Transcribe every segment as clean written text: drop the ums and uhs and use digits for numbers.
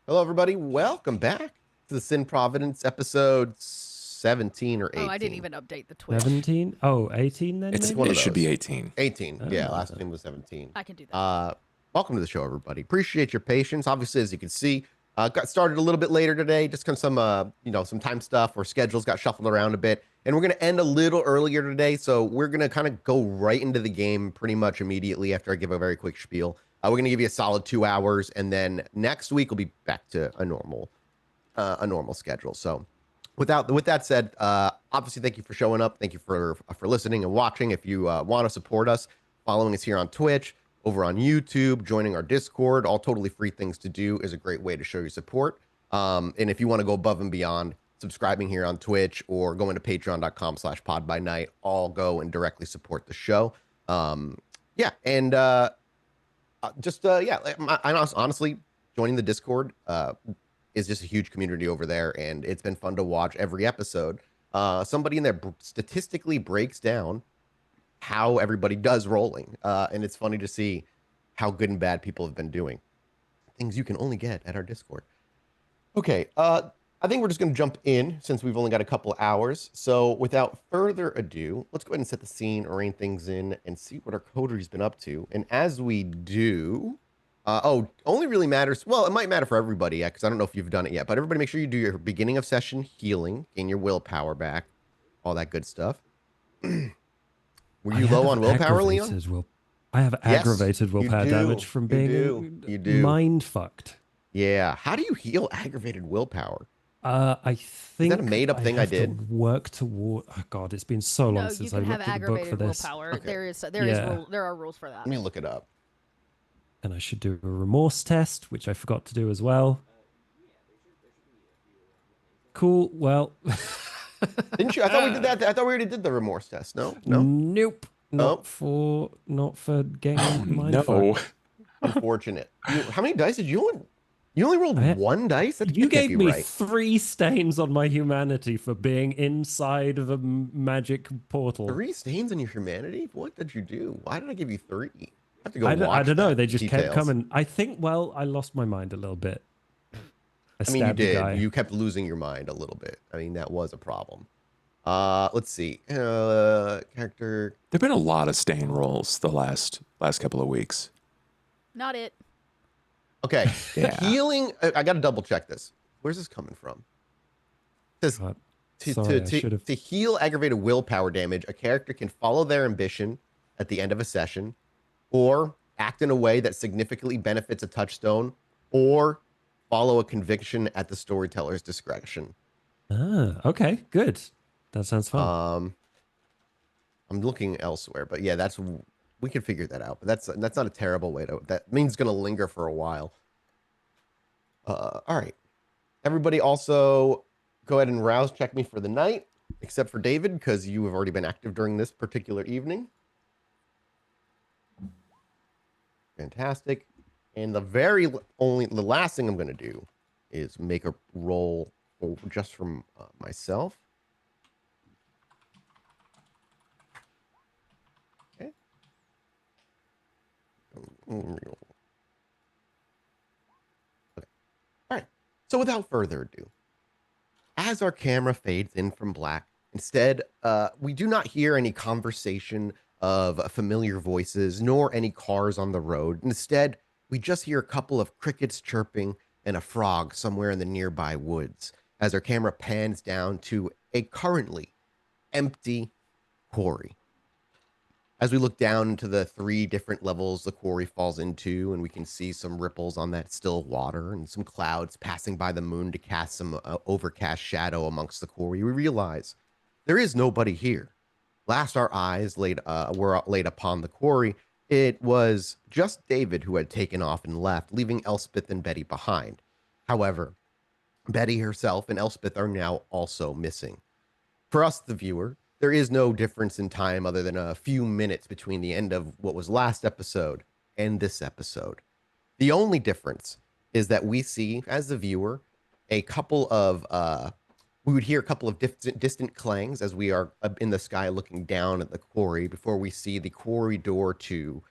Hello, everybody. Welcome back to the Sin Providence episode 17 or Oh, I didn't 18. even update the Twitch. 17? Oh, 18 then It's It's one maybe? of it should be those. 18. 18. Yeah, last Ah. stream was 17. I can do that. Welcome to the show, everybody. Appreciate your patience. Obviously, as you can see, got started a little bit later today. Just kind of some, some time stuff or schedules got shuffled around a bit. And we're going to end a little earlier today. So we're going to kind of go right into the game pretty much immediately after I give a very quick spiel. We're going to give you a solid 2 hours. And then next week, we'll be back to a normal schedule. So with that said, obviously thank you for showing up. Thank you for listening and watching. If you want to support us, following us here on Twitch, over on YouTube, joining our Discord, all totally free things to do is a great way to show your support. And if you want to go above and beyond, subscribing here on Twitch or going to patreon.com/podbynight, all go and directly support the show. Yeah, and honestly, joining the Discord is just a huge community over there, and it's been fun to watch every episode. Somebody in there statistically breaks down how everybody does rolling, and it's funny to see how good and bad people have been doing. Things you can only get at our Discord. Okay, I think we're just going to jump in since we've only got a couple hours. So without further ado, let's go ahead and set the scene, rein things in, and see what our coterie's been up to. And as we do, only really matters. Well, it might matter for everybody, yeah, because I don't know if you've done it yet. But everybody, make sure you do your beginning of session healing, gain your willpower back, all that good stuff. Were you low on willpower, Leon? I have Yes, aggravated you willpower do. damage from You being do. You do. mind fucked. Yeah. How do you heal aggravated willpower? I think Is that a made-up thing I have to did? work toward. Oh God, it's been so long No, you since I can have looked at the book for aggravated this, willpower. Okay. There are rules for that. Let me look it up. and I should do a remorse test, which I forgot to do as well. Cool. Well, Didn't you? I thought we did that. I thought we already did the remorse test. No. nope. Oh. Not for getting mind No. fucked. Unfortunate. How many dice did you only? You only rolled one dice? That You can't gave be me right. 3 stains on my humanity for being inside of a magic portal. 3 stains on your humanity? What did you do? Why did I give you 3? I have to go I watch don't know. that. They just kept Details. coming. I think, well, I lost my mind a little bit. I mean, you stabbed a did. guy. You kept losing your mind a little bit. I mean, that was a problem. Let's see. Character. There've been a lot of stain rolls the last couple of weeks. Not it. Okay. Yeah. Healing. I got to double check this. Where's this coming from? It says God, sorry, I should have. to heal aggravated willpower damage, a character can follow their ambition at the end of a session, or act in a way that significantly benefits a touchstone, or follow a conviction at the storyteller's discretion. Ah, okay, good. That sounds fun. I'm looking elsewhere, but yeah, we can figure that out. But that's not a terrible way to. That means it's gonna linger for a while. All right, everybody. Also, go ahead and rouse check me for the night, except for David, because you have already been active during this particular evening. Fantastic. And the last thing I'm going to do is make a roll just from myself. Okay. Okay. All right. So without further ado, as our camera fades in from black, instead, we do not hear any conversation of familiar voices, nor any cars on the road. Instead, we just hear a couple of crickets chirping and a frog somewhere in the nearby woods as our camera pans down to a currently empty quarry. As we look down into the 3 different levels the quarry falls into, and we can see some ripples on that still water and some clouds passing by the moon to cast some overcast shadow amongst the quarry, we realize there is nobody here. Last our eyes were laid upon the quarry, it was just David who had taken off and left, leaving Elspeth and Betty behind. However, Betty herself and Elspeth are now also missing. For us, the viewer, there is no difference in time other than a few minutes between the end of what was last episode and this episode. The only difference is that we see, as the viewer, a couple of we would hear a couple of distant clangs as we are in the sky looking down at the quarry before we see the quarry door to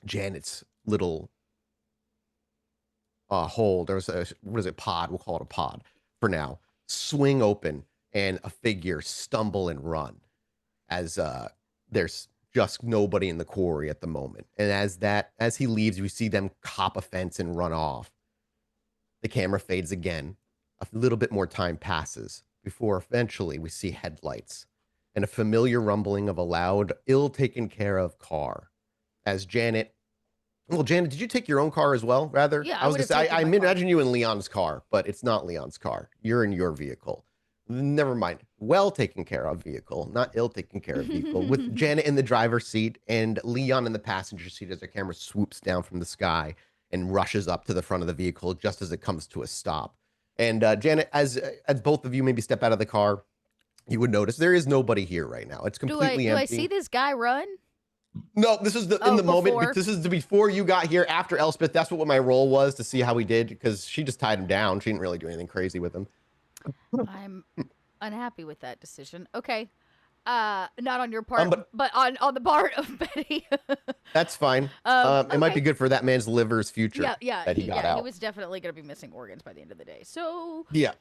Janet's little hole. There was a, what is it, pod? We'll call it a pod for now. Swing open and a figure stumble and run as there's just nobody in the quarry at the moment. And as he leaves, we see them cop a fence and run off. The camera fades again. A little bit more time passes before eventually we see headlights and a familiar rumbling of a loud, ill-taken care of car. As Janet, did you take your own car as well, rather? Yeah, I was would've gonna say, taken I my car. imagine you in Leon's car, but it's not Leon's car. You're in your vehicle. Never mind. Well taken care of vehicle, not ill taken care of vehicle, with Janet in the driver's seat and Leon in the passenger seat as the camera swoops down from the sky and rushes up to the front of the vehicle just as it comes to a stop. And Janet, as both of you maybe step out of the car, you would notice there is nobody here right now. It's completely Do I empty. see this guy run? No, this is in the moment. This is before you got here. After Elspeth, that's what my role was, to see how he did, because she just tied him down. She didn't really do anything crazy with him. I'm unhappy with that decision. Okay. Not on your part, but- but on the part of Betty. That's fine. It might be good for that man's liver's future. Yeah, that he got out. he was definitely going to be missing organs by the end of the day. So Yeah.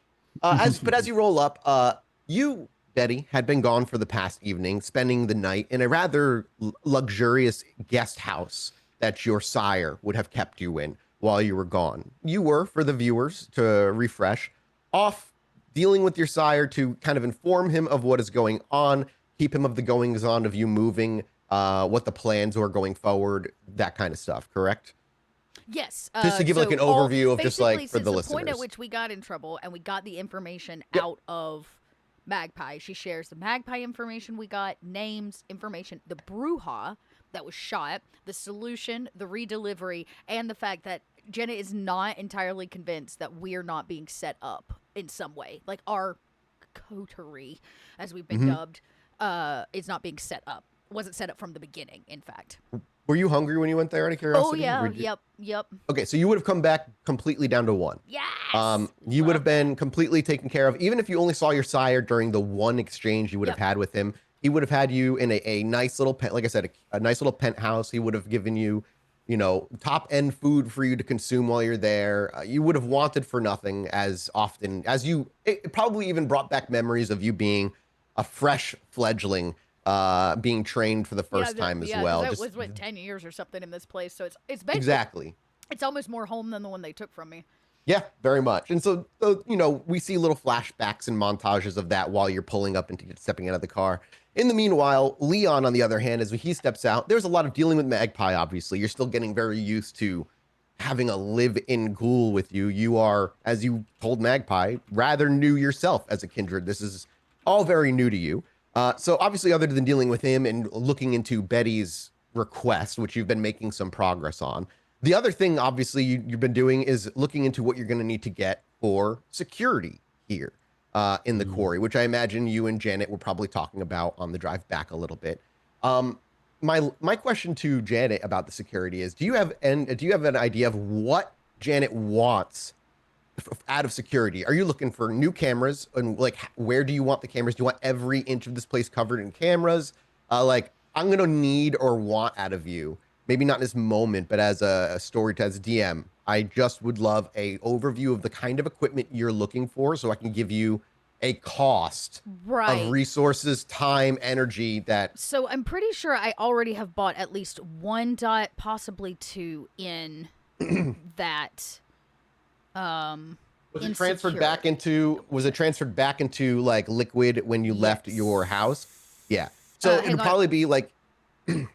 As you roll up, you, Betty, had been gone for the past evening, spending the night in a rather luxurious guest house that your sire would have kept you in while you were gone. You were, for the viewers, to refresh, off dealing with your sire to kind of inform him of what is going on, keep him of the goings on of you moving, what the plans are going forward, that kind of stuff, correct? yes, Just to give like an overview of just like for the listeners. The point at which we got in trouble and we got the information out of Magpie, she shares the Magpie information we got, names, information, the Bruja that was shot, the solution, the redelivery, and the fact that Jenna is not entirely convinced that we're not being set up in some way. Like our coterie, as we've been dubbed, is not being set up. Wasn't set up from the beginning, in fact. Were you hungry when you went there, out of curiosity? Oh, yeah. Yep. Okay, so you would have come back completely down to 1. Yes! You would have been completely taken care of. Even if you only saw your sire during the one exchange you would have had with him, he would have had you in a nice little, like I said, a nice little penthouse. He would have given you, top-end food for you to consume while you're there. You would have wanted for nothing as often as you. It probably even brought back memories of you being a fresh fledgling, being trained for the first time as well. That was 10 years or something in this place, so it's basically exactly. It's almost more home than the one they took from me. Yeah, very much. And so we see little flashbacks and montages of that while you're pulling up and stepping out of the car. In the meanwhile, Leon, on the other hand, as he steps out, there's a lot of dealing with Magpie, obviously. You're still getting very used to having a live-in ghoul with you. You are, as you told Magpie, rather new yourself as a kindred. This is all very new to you. So obviously, other than dealing with him and looking into Betty's request, which you've been making some progress on, the other thing, obviously, you've been doing is looking into what you're going to need to get for security here in the quarry, which I imagine you and Janet were probably talking about on the drive back a little bit. My question to Janet about the security is: do you have an idea of what Janet wants out of security? Are you looking for new cameras, and like where do you want the cameras? Do you want every inch of this place covered in cameras? I'm gonna need or want out of you, maybe not in this moment, but as a story, as a DM, I just would love a overview of the kind of equipment you're looking for, so I can give you a cost of resources, time, energy that. So I'm pretty sure I already have bought at least 1 dot, possibly 2 in that. Was it transferred back into like liquid when you left your house? Yeah. So it'd probably be like.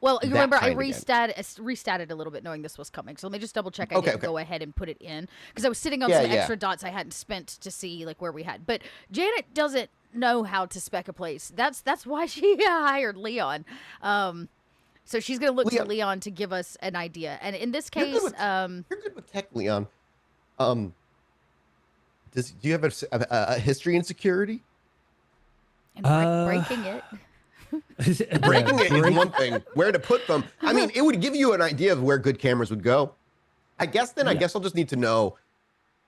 Well, remember, I kind restatted a little bit knowing this was coming. So let me just double check I didn't go ahead and put it in. Because I was sitting on some extra dots I hadn't spent to see like where we had. But Janet doesn't know how to spec a place. That's why she hired Leon. So she's going to look to Leon to give us an idea. And in this case... You're good with tech, Leon. Do you have a history in security? And breaking it... Breaking it is one thing. Where to put them? I mean, it would give you an idea of where good cameras would go. I guess I'll just need to know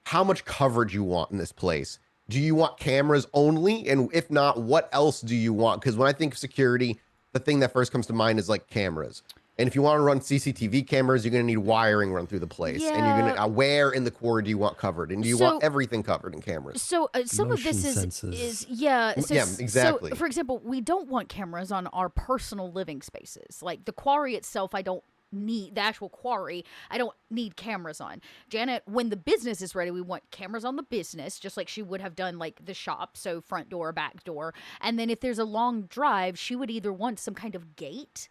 how much coverage you want in this place. Do you want cameras only? And if not, what else do you want? Because when I think of security, the thing that first comes to mind is like cameras. And if you want to run CCTV cameras, you're going to need wiring run through the place. And you're going Yeah. to, where in the core do you want covered? And do you So- want everything covered in cameras? So some of this Motion is sensors. yeah. So, Yeah, exactly. So for example, we don't want cameras on our personal living spaces. Like the quarry itself, I don't need the actual quarry. I don't need cameras on. Janet, when the business is ready, we want cameras on the business, just like she would have done like the shop, so front door, back door. And then if there's a long drive, she would either want some kind of gate.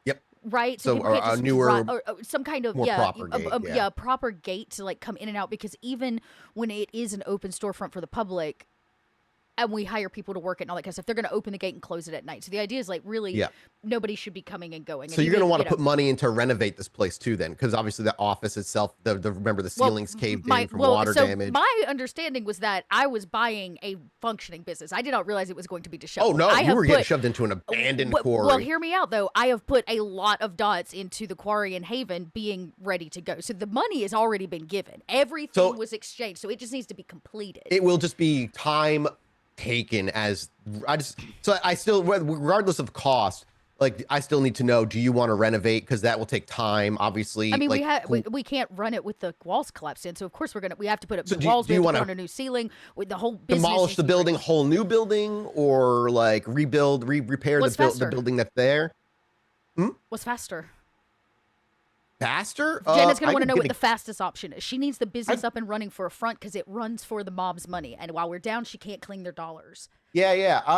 Yep. Right, So, people or can't a just newer, or some kind of more proper gate, yeah. proper gate to like come in and out, because even when it is an open storefront for the public, and we hire people to work it and all that kind of stuff, they're going to open the gate and close it at night. So the idea is like really Yeah. nobody should be coming and going. So And you're going to even, want you to know, put money into renovate this place too, then, because obviously the office itself, remember the ceilings caved in from water damage. My understanding was that I was buying a functioning business. I did not realize it was going to be Oh disheveled. no, I you have were getting put- shoved into an abandoned quarry. Well, hear me out though. I have put a lot of dots into the quarry in Haven being ready to go. So the money has already been given. Everything was exchanged. So it just needs to be completed. It will just be time taken as I still, regardless of cost, like I still need to know, do you want to renovate? Because that will take time, obviously. I mean, like, we can't run it with the walls collapsed in, so of course we have to put up So the do walls. you We have to wanna put on a new ceiling. With the whole business demolish needs the to be ready. building, whole new building, or like rebuild, repair What's the faster? building that's there. What's faster? Faster? Jenna's gonna I want to can know get what a- the fastest option is. She needs the business up and running for a front because it runs for the mob's money, and while we're down, she can't clean their dollars. Yeah.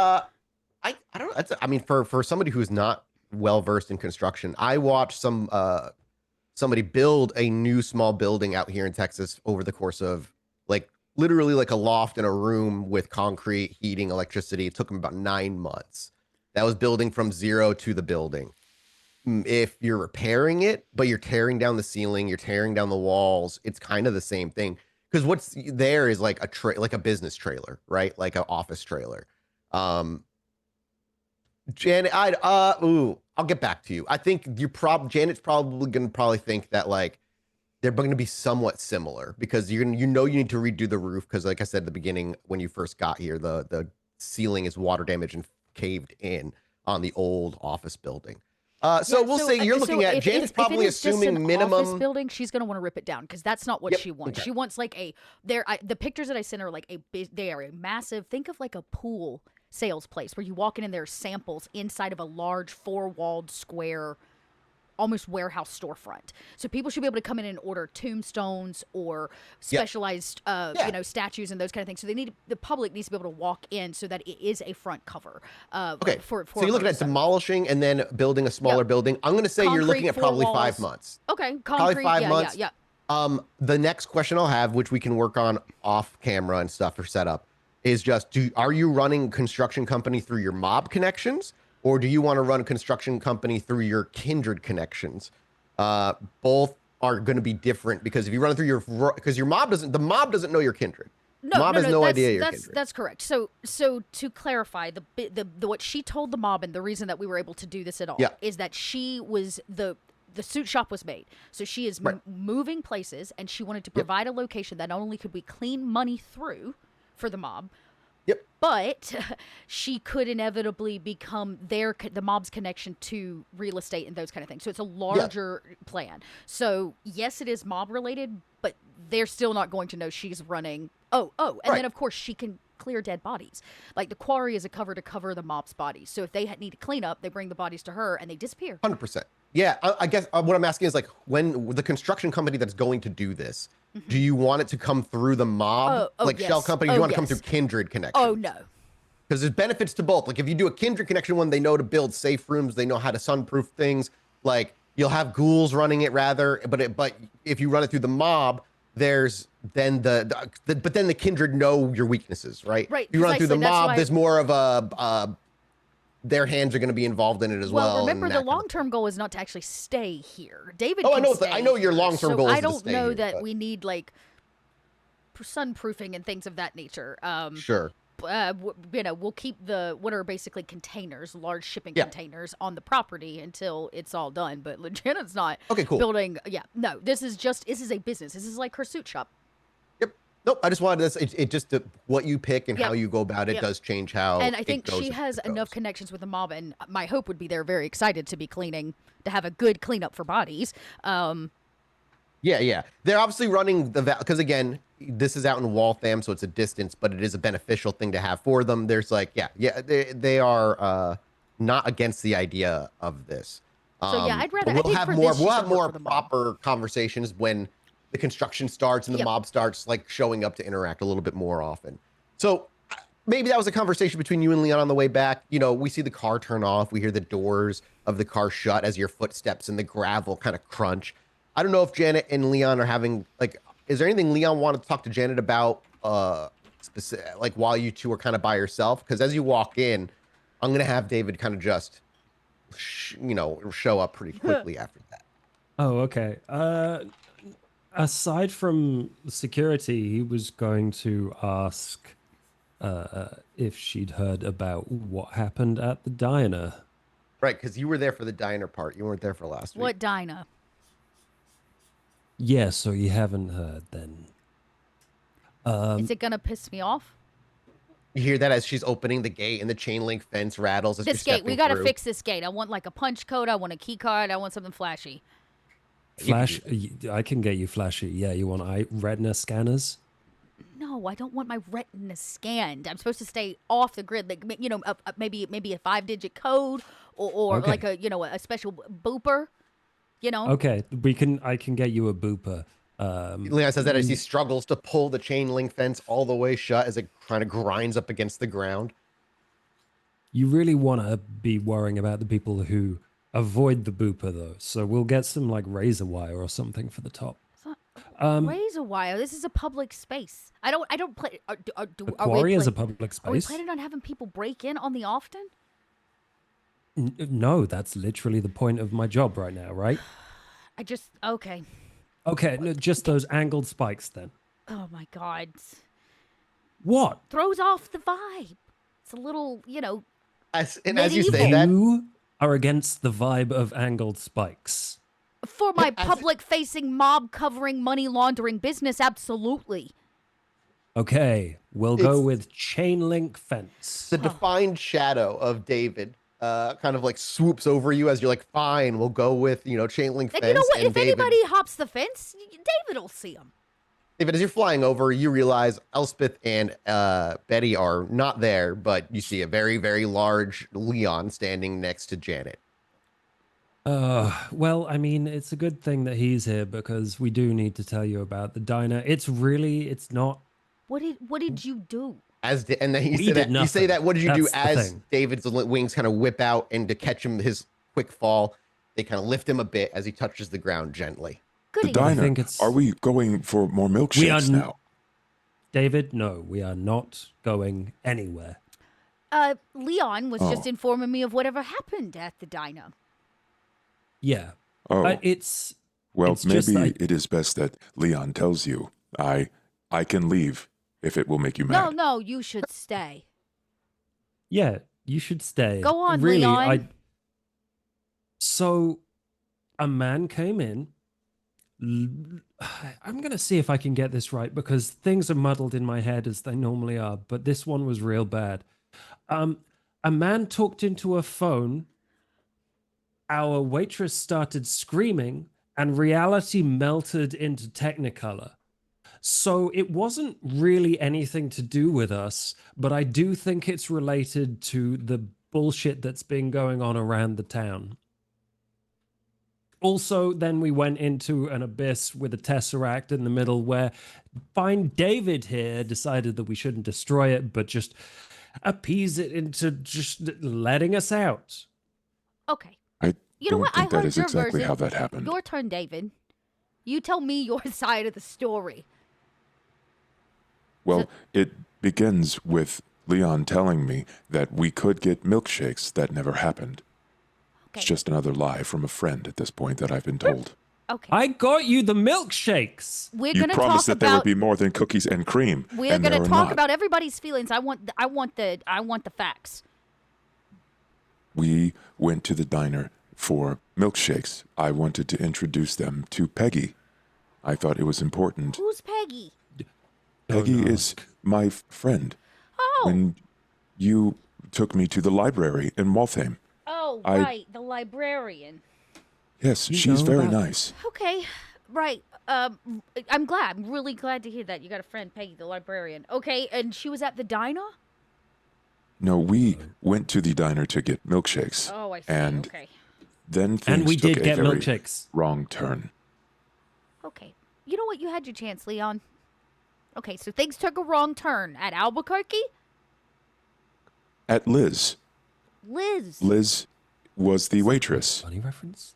I don't know. I mean, for somebody who's not well versed in construction, I watched somebody build a new small building out here in Texas over the course of like literally like a loft and a room with concrete, heating, electricity. It took them about 9 months. That was building from zero to the building. If you're repairing it, but you're tearing down the ceiling, you're tearing down the walls, it's kind of the same thing. Because what's there is like like a business trailer, right? Like an office trailer. Janet, I'll get back to you. I think Janet's probably gonna think that like they're going to be somewhat similar because you need to redo the roof because like I said at the beginning when you first got here, the ceiling is water damaged and caved in on the old office building. So we'll say you're looking at Janet's probably assuming minimum office building. She's going to want to rip it down because that's not what Yep, she wants. okay. She wants like the pictures that I sent her are like they are a massive. Think of like a pool sales place where you walk in and there are samples inside of a large 4-walled square, almost warehouse storefront. So people should be able to come in and order tombstones or specialized, statues and those kind of things. So the public needs to be able to walk in so that it is a front cover. Okay. For So you're looking at demolishing and then building a smaller building. I'm going to say you're Concrete, looking at 4 probably walls. 5 months. Okay, Probably concrete. 5 Yeah, months. yeah. The next question I'll have, which we can work on off camera and stuff for setup, is just are you running construction company through your mob connections, or do you want to run a construction company through your Kindred connections? Both are going to be different because if you run it through the mob doesn't know your Kindred. No, mob has no idea you're that's Kindred. that's correct. So to clarify, the what she told the mob and the reason that we were able to do this at all is that she was the suit shop was made. So she is moving places and she wanted to provide a location that not only could we clean money through for the mob, but she could inevitably become the mob's connection to real estate and those kind of things. So it's a larger plan. So yes, it is mob related, but they're still not going to know she's running. And then of course she can clear dead bodies. Like the quarry is a cover to cover the mob's bodies. So if they need to clean up, they bring the bodies to her and they disappear. 100%. Yeah, I guess what I'm asking is like when the construction company that's going to do this, do you want it to come through the mob, shell company? Or do you want to come through Kindred connection? Oh no. Because there's benefits to both. Like if you do a Kindred connection one, they know to build safe rooms, they know how to sunproof things. Like you'll have ghouls running it rather, but if you run it through the mob, there's then but then the Kindred know your weaknesses, right? Right. If you run through the Precisely, mob, there's more of a their hands are going to be involved in it as well. Well, remember and the that kind of long-term goal is not to actually stay here. David Oh, can stay I know your here, long-term so goal is I to don't stay know here, that but- we need like sunproofing and things of that nature. Sure. We'll keep what are basically containers, large shipping containers on the property until it's all done. But Janet's not Okay, cool. building. Yeah, no, this is a business. This is like her suit shop. Yep. Nope. I just wanted this. It just what you pick and Yep. how you go about it Yep. does change how. And I it think goes she and has it enough goes. connections with the mob, and my hope would be they're very excited to be cleaning, to have a good cleanup for bodies. Yeah. They're obviously running the because again, this is out in Waltham, so it's a distance, but it is a beneficial thing to have for them. There's like, they are not against the idea of this. So yeah, I'd rather. But I we'll think have for more. this, she We'll should have work more for the mob. proper conversations when the construction starts and the Yep. mob starts like showing up to interact a little bit more often. So maybe that was a conversation between you and Leon on the way back. You know, we see the car turn off. We hear the doors of the car shut as your footsteps in the gravel kind of crunch. I don't know if Janet and Leon are having like, is there anything Leon wanted to talk to Janet about, like while you two are kind of by yourself? Because as you walk in, I'm gonna have David kind of just, show up pretty quickly after that. Oh, okay. Aside from security, he was going to ask if she'd heard about what happened at the diner. Right, because you were there for the diner part. You weren't there for last week. What Dinah? Yeah, so you haven't heard then. Is it gonna piss me off? You hear that as she's opening the gate and the chain link fence rattles as This you're gate, we stepping gotta through. fix this gate. I want like a punch code. I want a key card. I want something flashy. Flash, I can get you flashy. Yeah, you want retina scanners? No, I don't want my retina scanned. I'm supposed to stay off the grid, like maybe a 5-digit code or Okay. like a special booper. You know. Okay, I can get you a booper. Leon says that as he struggles to pull the chain link fence all the way shut as it kind of grinds up against the ground. You really want to be worrying about the people who avoid the booper, though. So we'll get some like razor wire or something for the top. Razor wire. This is a public space. I don't play. The Quarry is a public Are we space. planning on having people break in on the often? No, that's literally the point of my job right now, right? Okay. Okay, no, just those angled spikes then. Oh my god. What? Throws off the vibe. It's a little, As you say Medieval. that, You are against the vibe of angled spikes. for my As- public-facing, mob-covering, money-laundering business, absolutely. Okay, we'll go It's- with chain link fence. the defined shadow of David kind of like swoops over you as you're like, fine, we'll go with, chain link And fence. you know what? And If David, anybody hops the fence, David will see him. David, as you're flying over, you realize Elspeth and Betty are not there, but you see a very, very large Leon standing next to Janet. Well, I mean, it's a good thing that he's here because we do need to tell you about the diner. It's not. What did you do? And then We you say did that. You say nothing. that. What did you do? That's the As thing. David's wings kind of whip out, and to catch him his quick fall, they kind of lift him a bit as he touches the ground gently. The Goody. diner. think it's- Are we going for more We are milkshakes n- now? David, no, we are not going anywhere. Leon was just informing me of whatever happened at the diner. Yeah. Oh, It's well, it's just maybe like- it is best that Leon tells you. I can leave if it will make you mad. No, you should stay. Yeah, you should stay. Go on, really, Leon. So, a man came in. I'm going to see if I can get this right because things are muddled in my head as they normally are, but this one was real bad. A man talked into a phone. Our waitress started screaming, and reality melted into Technicolor. So it wasn't really anything to do with us, but I do think it's related to the bullshit that's been going on around the town. Also, then we went into an abyss with a tesseract in the middle where fine David here decided that we shouldn't destroy it, but just appease it into just letting us out. Okay. I You know don't what? I think that heard is your exactly version. how that happened. Your turn, David. You tell me your side of the story. Well, it begins with Leon telling me that we could get milkshakes that never happened. Okay. It's just another lie from a friend at this point that I've been told. Okay. I got you the milkshakes. We're You gonna promised talk that there would about. be more than cookies and cream. We're and gonna there are talk not. about everybody's feelings. I want the facts. We went to the diner for milkshakes. I wanted to introduce them to Peggy. I thought it was important. Who's Peggy? Peggy no. is my friend. Oh, When you took me to the library in Waltham, oh, I right, the librarian. yes, You she's know very about- nice. Okay, right. I'm glad. I'm really glad to hear that you got a friend, Peggy, the librarian. Okay, and she was at the diner. No, we went to the diner to get milkshakes, Oh, I see. and Okay, then things And we took did a get very milkshakes. wrong turn. okay. You know what? You had your chance, Leon. Okay, so things took a wrong turn at Albuquerque. At Liz, Liz. Liz was the waitress, Funny reference?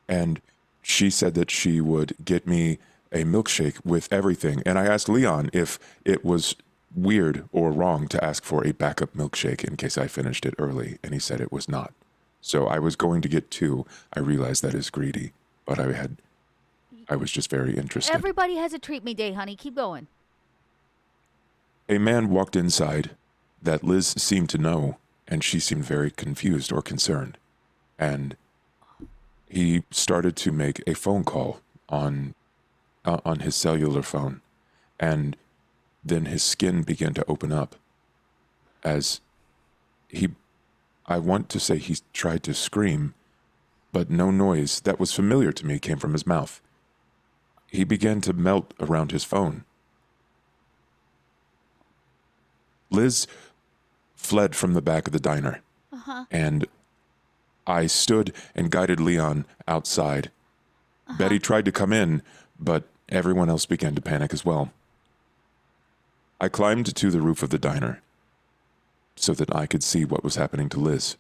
and she said that she would get me a milkshake with everything. And I asked Leon if it was weird or wrong to ask for a backup milkshake in case I finished it early, and he said it was not. So I was going to get two. I realized that is greedy, but I was just very interested. Everybody has a treat me day, honey. Keep going. A man walked inside that Liz seemed to know, and she seemed very confused or concerned. And he started to make a phone call on his cellular phone, and then his skin began to open up as I want to say he tried to scream, but no noise that was familiar to me came from his mouth. He began to melt around his phone. Liz fled from the back of the diner, and I stood and guided Leon outside. Betty tried to come in, but everyone else began to panic as well. I climbed to the roof of the diner so that I could see what was happening to Liz.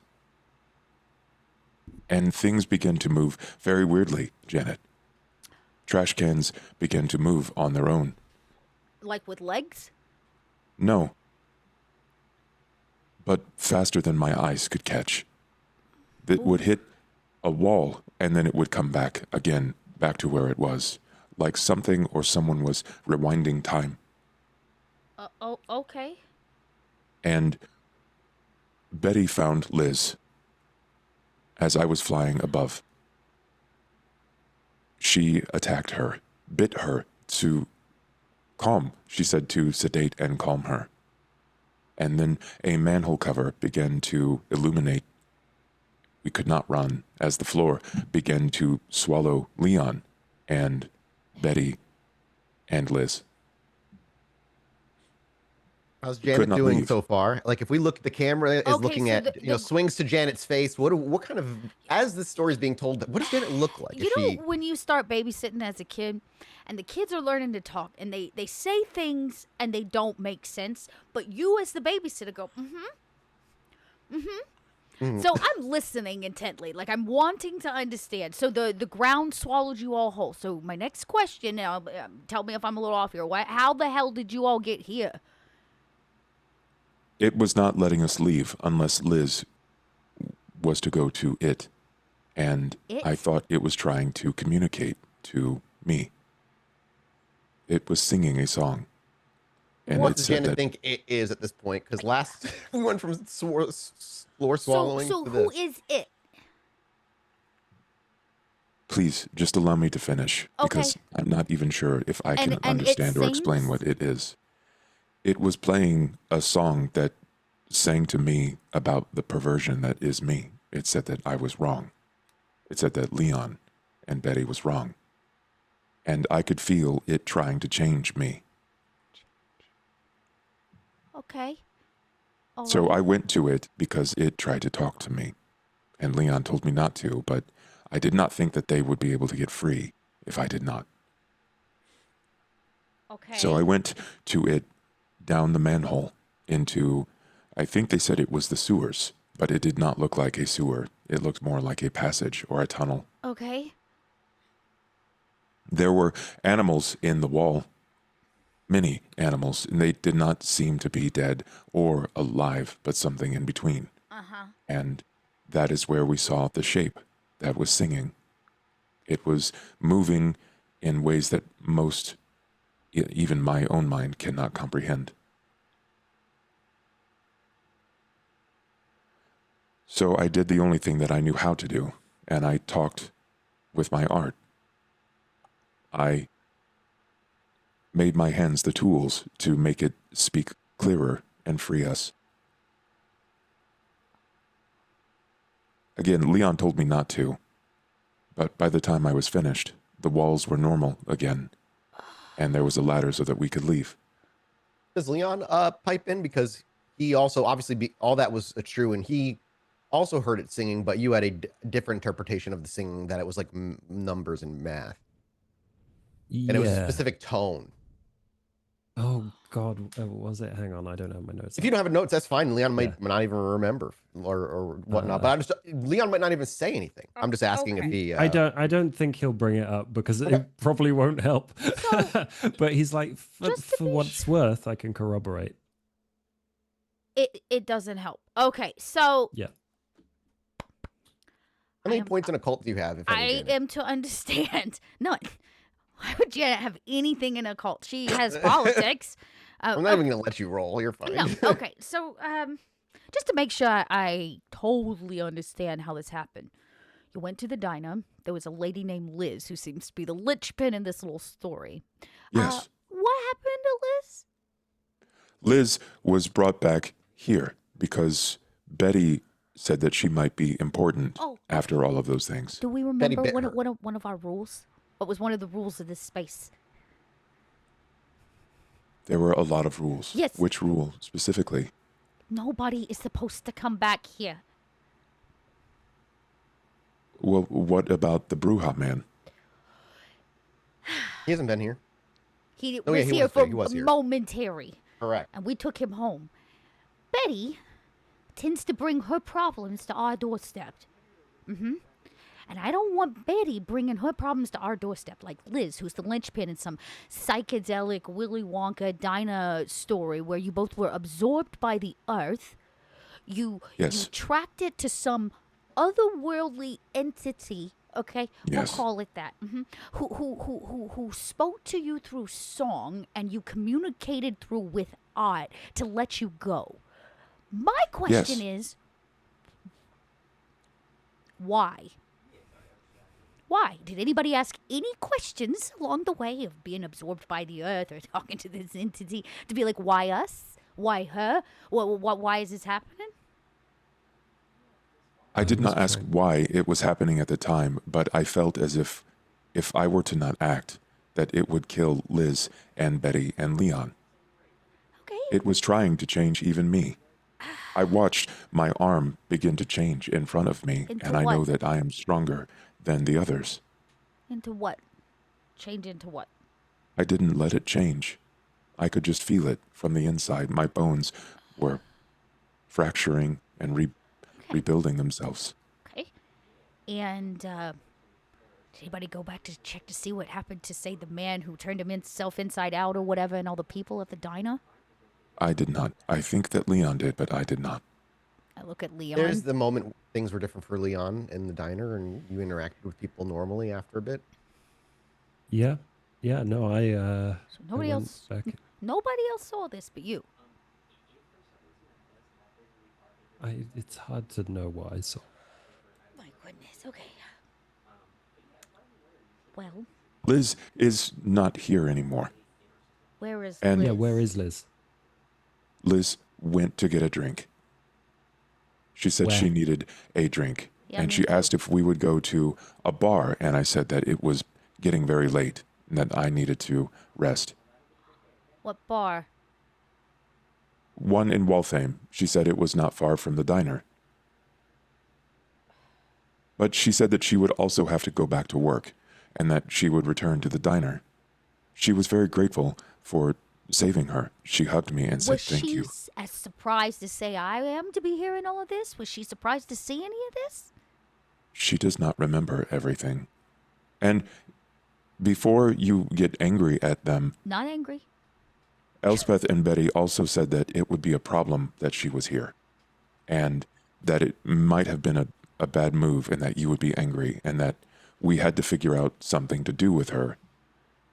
And things began to move very weirdly, Janet. Trash cans began to move on their own. Like with legs? No. But faster than my eyes could catch. It would hit a wall, and then it would come back again, back to where it was, like something or someone was rewinding time. Oh, okay. And Betty found Liz as I was flying above. She attacked her, bit her to calm, she said, to sedate and calm her. And then a manhole cover began to illuminate. We could not run as the floor began to swallow Leon and Betty and Liz. How's Could Janet not doing leave. so far? Like, if we look, the camera is Okay, looking so at, the- swings to Janet's face. What kind of, as this story is being told, what does Janet look like? You know, when you start babysitting as a kid and the kids are learning to talk and they say things and they don't make sense, but you as the babysitter go, So I'm listening intently, like I'm wanting to understand. So the ground swallowed you all whole. So my next question, now, tell me if I'm a little off here. How the hell did you all get here? It was not letting us leave unless Liz was to go to it. And It? I thought it was trying to communicate to me. It was singing a song. And What it does said Janet that think it is at this point? Because last we went from floor swallowing So to who this. is it? please just allow me to finish because I'm not even sure if I can And it understand or explain sings? what it is. It was playing a song that sang to me about the perversion that is me. It said that I was wrong. It said that Leon and Betty was wrong. And I could feel it trying to change me. Okay. All So right. I went to it because it tried to talk to me. And Leon told me not to, but I did not think that they would be able to get free if I did not. Okay. So I went to it down the manhole into, I think they said it was the sewers, but it did not look like a sewer. It looked more like a passage or a tunnel. Okay. There were animals in the wall, many animals, and they did not seem to be dead or alive, but something in between. Uh-huh. And that is where we saw the shape that was singing. It was moving in ways that most, even my own mind, cannot comprehend. So I did the only thing that I knew how to do, and I talked with my art. I made my hands the tools to make it speak clearer and free us. Again, Leon told me not to, but by the time I was finished, the walls were normal again, and there was a ladder so that we could leave. Does Leon pipe in? Because he also, obviously, all that was true, and he also heard it singing, but you had a different interpretation of the singing, that it was like numbers and math. And it was a specific tone. Oh, God. What was it? Hang on. I don't have my notes. If you don't have notes, that's fine. Leon might not even remember or whatnot. But Leon might not even say anything. I'm just asking if he... I don't think he'll bring it up because it probably won't help. So, but he's like, for what it's worth, I can corroborate. It doesn't help. Okay, so... Yeah. How many points in occult do you have? If I am to understand. None. Why would you have anything in occult? She has politics. I'm not even going to let you roll. You're fine. No. Okay. So, just to make sure I totally understand how this happened. You went to the diner. There was a lady named Liz who seems to be the linchpin in this little story. Yes. What happened to Liz? Liz was brought back here because Betty said that she might be important after all of those things. Do we remember one of our rules? What was one of the rules of this space? There were a lot of rules. Yes. Which rule specifically? Nobody is supposed to come back here. Well, what about the Bruja man? He hasn't been here. He was here momentary. Correct. And we took him home. Betty tends to bring her problems to our doorstep. Mm-hmm. And I don't want Betty bringing her problems to our doorstep, like Liz, who's the linchpin in some psychedelic Willy Wonka diner story where you both were absorbed by the earth. You tracked it to some otherworldly entity, okay? Yes. We'll call it that. Mm-hmm. Who spoke to you through song and you communicated through with art to let you go. My question is, why? Why? Did anybody ask any questions along the way of being absorbed by the earth or talking to this entity to be like, why us? Why her? Why is this happening? I did not ask why it was happening at the time, but I felt as if I were to not act, that it would kill Liz and Betty and Leon. Okay. It was trying to change even me. I watched my arm begin to change in front of me, and I know that I am stronger than the others. Into what? Change into what? I didn't let it change. I could just feel it from the inside. My bones were fracturing and rebuilding themselves. Okay. And did anybody go back to check to see what happened to, say, the man who turned himself inside out or whatever and all the people at the diner? I did not. I think that Leon did, but I did not. I look at Leon. There's the moment things were different for Leon in the diner and you interacted with people normally after a bit. Yeah. Yeah, no, so nobody else saw this but you. It's hard to know what I saw. My goodness, okay. Well, Liz is not here anymore. Where is Liz? Yeah, where is Liz? Liz went to get a drink. She said she needed a drink, and she asked if we would go to a bar, and I said that it was getting very late and that I needed to rest. What bar? One in Waltham. She said it was not far from the diner. But she said that she would also have to go back to work, and that she would return to the diner. She was very grateful for saving her. She hugged me and said thank you. Was she as surprised to say I am to be hearing all of this? Was she surprised to see any of this? She does not remember everything. And before you get angry at them... Not angry. Elspeth and Betty also said that it would be a problem that she was here. And that it might have been a bad move and that you would be angry and that we had to figure out something to do with her.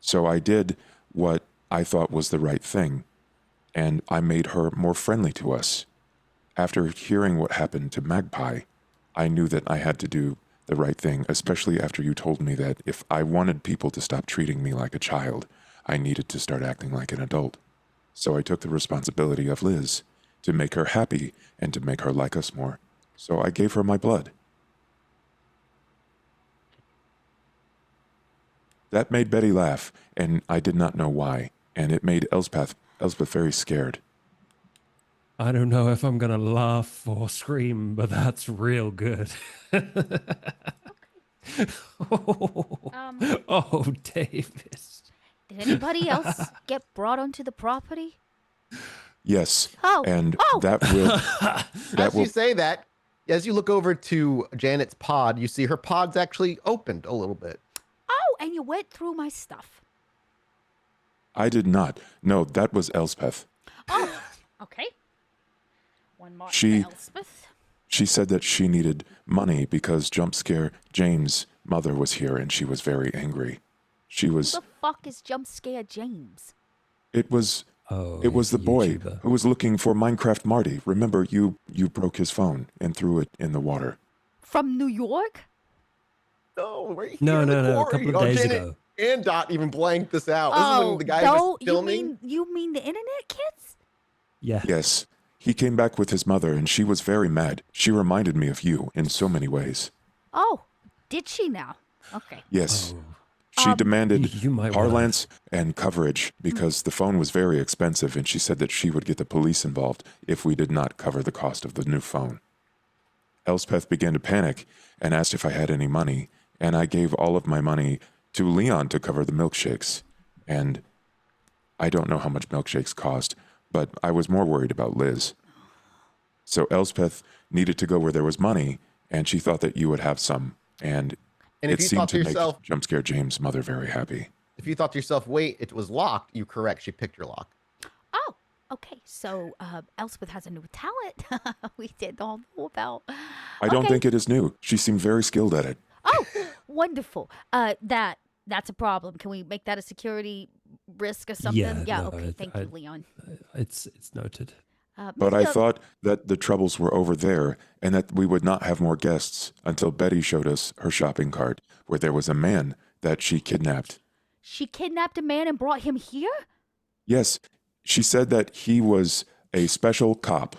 So I did what I thought was the right thing, and I made her more friendly to us. After hearing what happened to Magpie, I knew that I had to do the right thing, especially after you told me that if I wanted people to stop treating me like a child, I needed to start acting like an adult. So I took the responsibility of Liz to make her happy and to make her like us more. So I gave her my blood. That made Betty laugh, and I did not know why, and it made Elspeth very scared. I don't know if I'm gonna laugh or scream, but that's real good. Oh, David. Did anybody else get brought onto the property? Yes, Oh, and oh. that will As you say that, as you look over to Janet's pod, you see her pod's actually opened a little bit. Oh, and you went through my stuff. I did not. No, that was Elspeth. Oh, okay. One more She- for Elspeth. She said that she needed money because Jump Scare James' mother was here and she was very angry. She Who was the fuck is Jump Scare James? it was Oh, it was the boy YouTuber. who was looking for Minecraft Marty. Remember you broke his phone and threw it in the water. From New York? No, right here No, in the no, no, a quarry. couple of days Janet ago. and Dot even blanked this out. This is when the guy was filming. you mean the internet kids? Yeah. Yes. He came back with his mother and she was very mad. She reminded me of you in so many ways. Oh, did she now? Okay. Yes. Oh, She demanded you might wanna- parlance and coverage because the phone was very expensive, and she said that she would get the police involved if we did not cover the cost of the new phone. Elspeth began to panic and asked if I had any money, and I gave all of my money to Leon to cover the milkshakes. And I don't know how much milkshakes cost, but I was more worried about Liz. So Elspeth needed to go where there was money, and she thought that you would have some, and And if it you seemed thought to to make yourself, Jump Scare James' mother very happy. if you thought to yourself, wait, it was locked, you correct. She picked your lock. Oh, okay. So Elspeth has a new talent. We did all know about. I don't Okay. think it is new. She seemed very skilled at it. Oh, wonderful. That's a problem. Can we make that a security risk or something? Yeah, no, okay. Thank you, Leon. It's noted. But I maybe a- thought that the troubles were over there and that we would not have more guests until Betty showed us her shopping cart where there was a man that she kidnapped. she kidnapped a man and brought him here? Yes, she said that he was a special cop,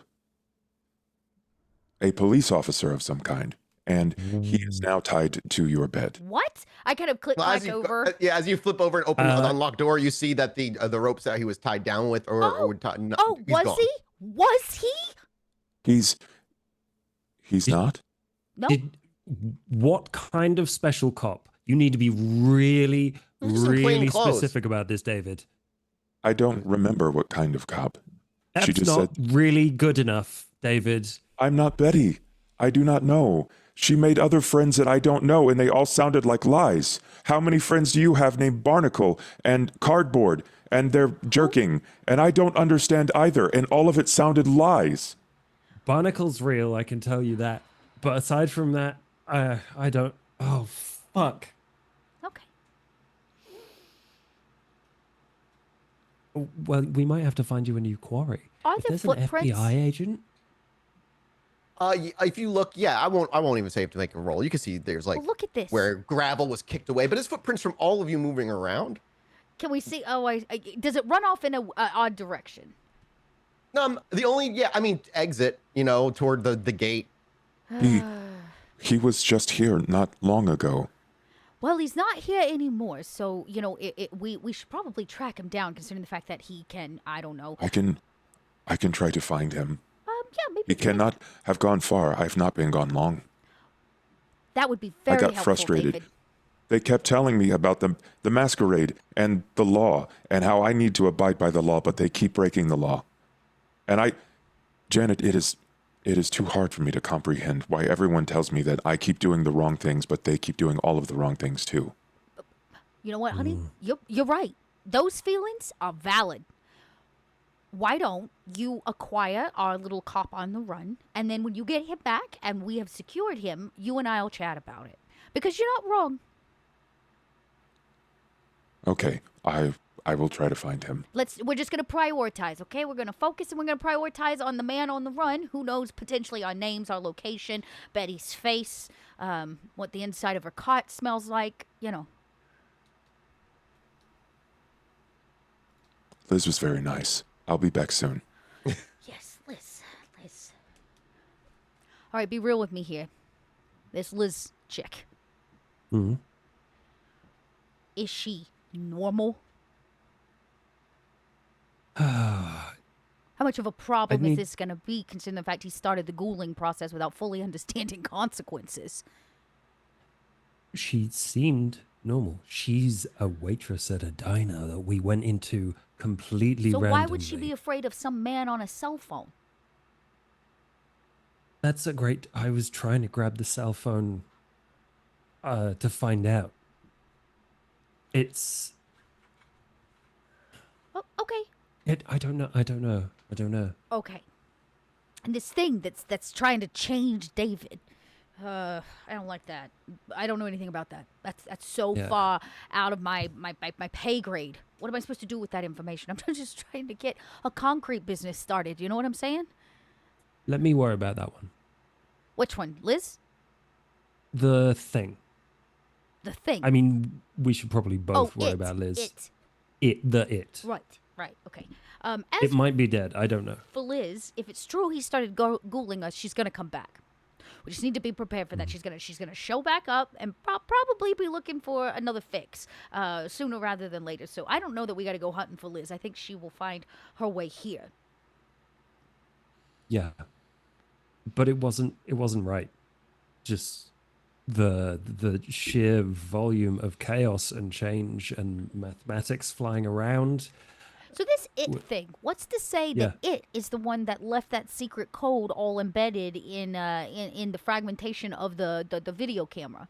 a police officer of some kind, and he is now tied to your bed. What? I kind of click Well, back over. as you flip over and open the Uh, unlocked door, you see that the ropes that he was tied down with, or would tie, no, Oh, he's was gone. he? Was he? He's not? No. What kind of special cop? You need to be really, Just in plain really clothes. specific about this, David. I don't remember what kind of cop. That's She just not said, really good enough, David. I'm not Betty. I do not know. She made other friends that I don't know, and they all sounded like lies. How many friends do you have named Barnacle and Cardboard, and they're jerking, and I don't understand either, and all of it sounded lies. Barnacle's real, I can tell you that. But aside from that, I don't. Oh, fuck. Okay. Well, we might have to find you a new quarry. Are If there there's an footprints? FBI agent. If you look, yeah, I won't even say you have to make a roll. You can see there's like Well, look at this. where gravel was kicked away, but it's footprints from all of you moving around. Can we see? Oh, does it run off in a odd direction? The only, exit, toward the gate. He was just here not long ago. Well, he's not here anymore, so we should probably track him down, considering the fact that he can. I don't know. I can try to find him. Yeah, maybe He cannot have gone far. I've not been gone long. That would be very I got helpful, frustrated. David. They kept telling me about the masquerade and the law and how I need to abide by the law, but they keep breaking the law. And Janet, it is too hard for me to comprehend why everyone tells me that I keep doing the wrong things, but they keep doing all of the wrong things too. You know what, honey? You're right. Those feelings are valid. Why don't you acquire our little cop on the run, and then when you get him back and we have secured him, you and I'll chat about it. Because you're not wrong. Okay, I will try to find him. We're just gonna prioritize, okay? We're gonna focus and we're gonna prioritize on the man on the run. Who knows potentially our names, our location, Betty's face, what the inside of her cot smells like, Liz was very nice. I'll be back soon. Yes, Liz. All right, be real with me here. This Liz chick. Hmm. Is she normal? How much of a problem is need- this going to be, considering the fact he started the ghouling process without fully understanding consequences? She seemed normal. She's a waitress at a diner that we went into completely So randomly. why would she be afraid of some man on a cell phone? That's a great... I was trying to grab the cell phone to find out. It's... Oh, okay. I don't know. Okay. And this thing that's trying to change David. I don't like that. I don't know anything about that. That's so Yeah. far out of my pay grade. What am I supposed to do with that information? I'm just trying to get a concrete business started. You know what I'm saying? Let me worry about that one. Which one, Liz? The thing. The thing. I mean, we should probably both worry about Liz. It. Right. Okay. It As might be dead. I don't know. for Liz, if it's true he started ghouling us, she's gonna come back. We just need to be prepared for that. She's gonna show back up and probably be looking for another fix sooner rather than later. So I don't know that we got to go hunting for Liz. I think she will find her way here. Yeah. But it wasn't right. Just the sheer volume of chaos and change and mathematics flying around. So this thing, what's to say that Yeah. it is the one that left that secret code all embedded in the fragmentation of the video camera?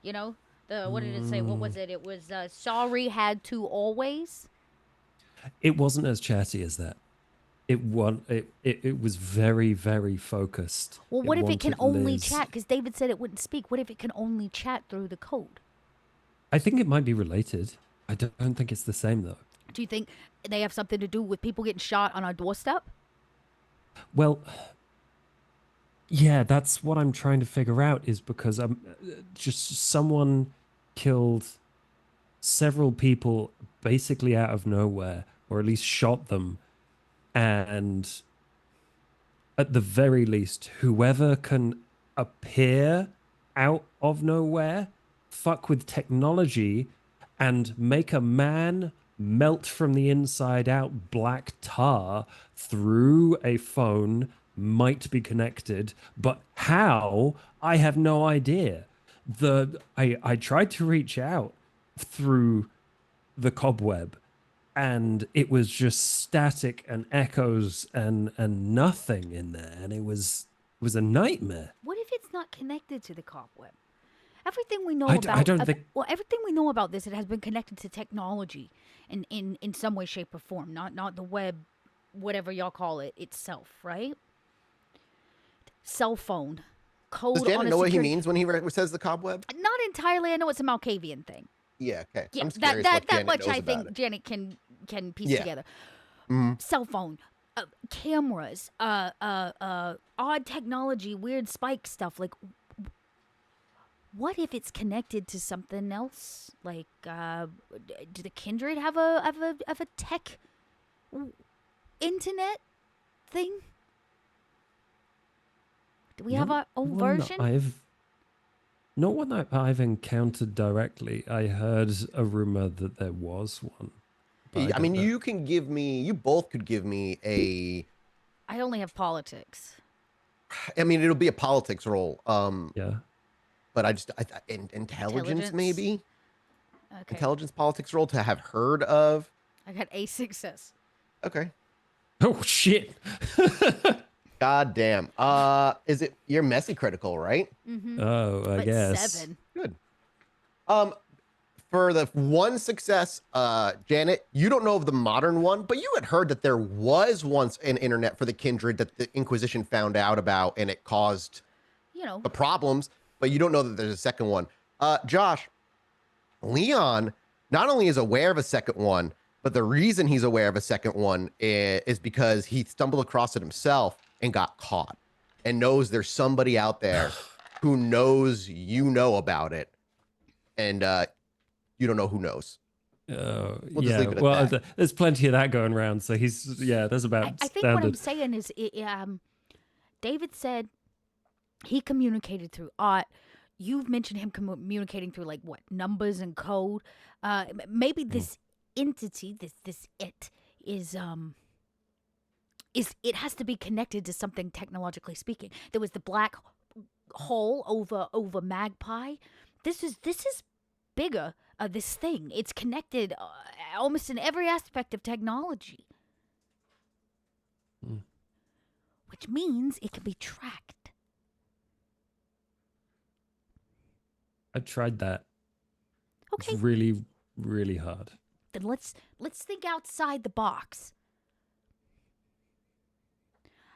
You know, what did it say? What was it? It was sorry had to always. It wasn't as chatty as that. It was very, very focused. Well, what if it can wanted only Liz- chat? Because David said it wouldn't speak. What if it can only chat through the code? I think it might be related. I don't think it's the same though. Do you think they have something to do with people getting shot on our doorstep? Well, yeah, that's what I'm trying to figure out is because just someone killed several people basically out of nowhere, or at least shot them. And at the very least, whoever can appear out of nowhere, fuck with technology, and make a man melt from the inside out black tar through a phone might be connected. But how? I have no idea. I tried to reach out through the cobweb, and it was just static and echoes and nothing in there, and it was a nightmare. What if it's not connected to the cobweb? Everything we know I don't think- well, everything we know about this, it has been connected to technology in some way, shape, or form. Not the web, whatever y'all call it itself, right? Cell phone code. Does on Janet a know what he security- means when he says the cobweb? Not entirely. I know it's a Malkavian thing. Yeah, okay. Yeah, I'm just curious what that Janet much knows I about think it. Janet can piece Yeah. together. Mhm. Cell phone, cameras, odd technology, weird spike stuff. Like, what if it's connected to something else? Like, do the Kindred have a tech internet thing? Do we have our own One that version? Not one that I've encountered directly. I heard a rumor that there was one. but I mean, don't know. you both could give me I only have politics. I mean, it'll be a politics roll. Yeah. But intelligence maybe? Okay. Intelligence politics roll to have heard of. I got a success. Okay. Oh shit. God damn. Is it you're messy critical, right? Mm-hmm. Oh, I But guess. 7. Good. For the one success, Janet, you don't know of the modern one, but you had heard that there was once an internet for the Kindred that the Inquisition found out about and it caused You know, the problems, but you don't know that there's a second one. Josh, Leon not only is aware of a second one, but the reason he's aware of a second one is because he stumbled across it himself and got caught and knows there's somebody out there who knows you know about it. And you don't know who knows. We'll just Yeah, leave it at well, that. there's plenty of that going around. So that's about I think what I'm standard. saying is, David said he communicated through art. You've mentioned him communicating through like what, numbers and code. Maybe this entity, this it is it has to be connected to something technologically speaking. There was the black hole over Magpie. This is bigger. This thing, it's connected almost in every aspect of technology, Hmm. which means it can be tracked. I tried that. It's Okay, really, really hard. then let's think outside the box.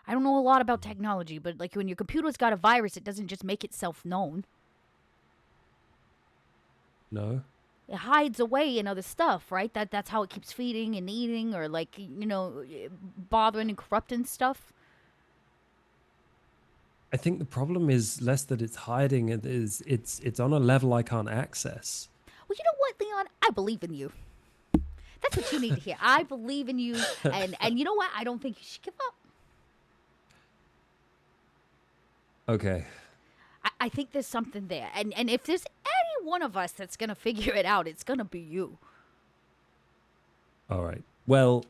I don't know a lot about technology, but like when your computer's got a virus, it doesn't just make itself known. No. It hides away in other stuff, right? That's how it keeps feeding and eating, or like bothering and corrupting stuff. I think the problem is less that it's hiding. It's on a level I can't access. Well, you know what, Leon? I believe in you. That's what you need to hear. I believe in you, and you know what? I don't think you should give up. Okay. I think there's something there, and if there's any one of us that's gonna figure it out, it's gonna be you. All right. Well,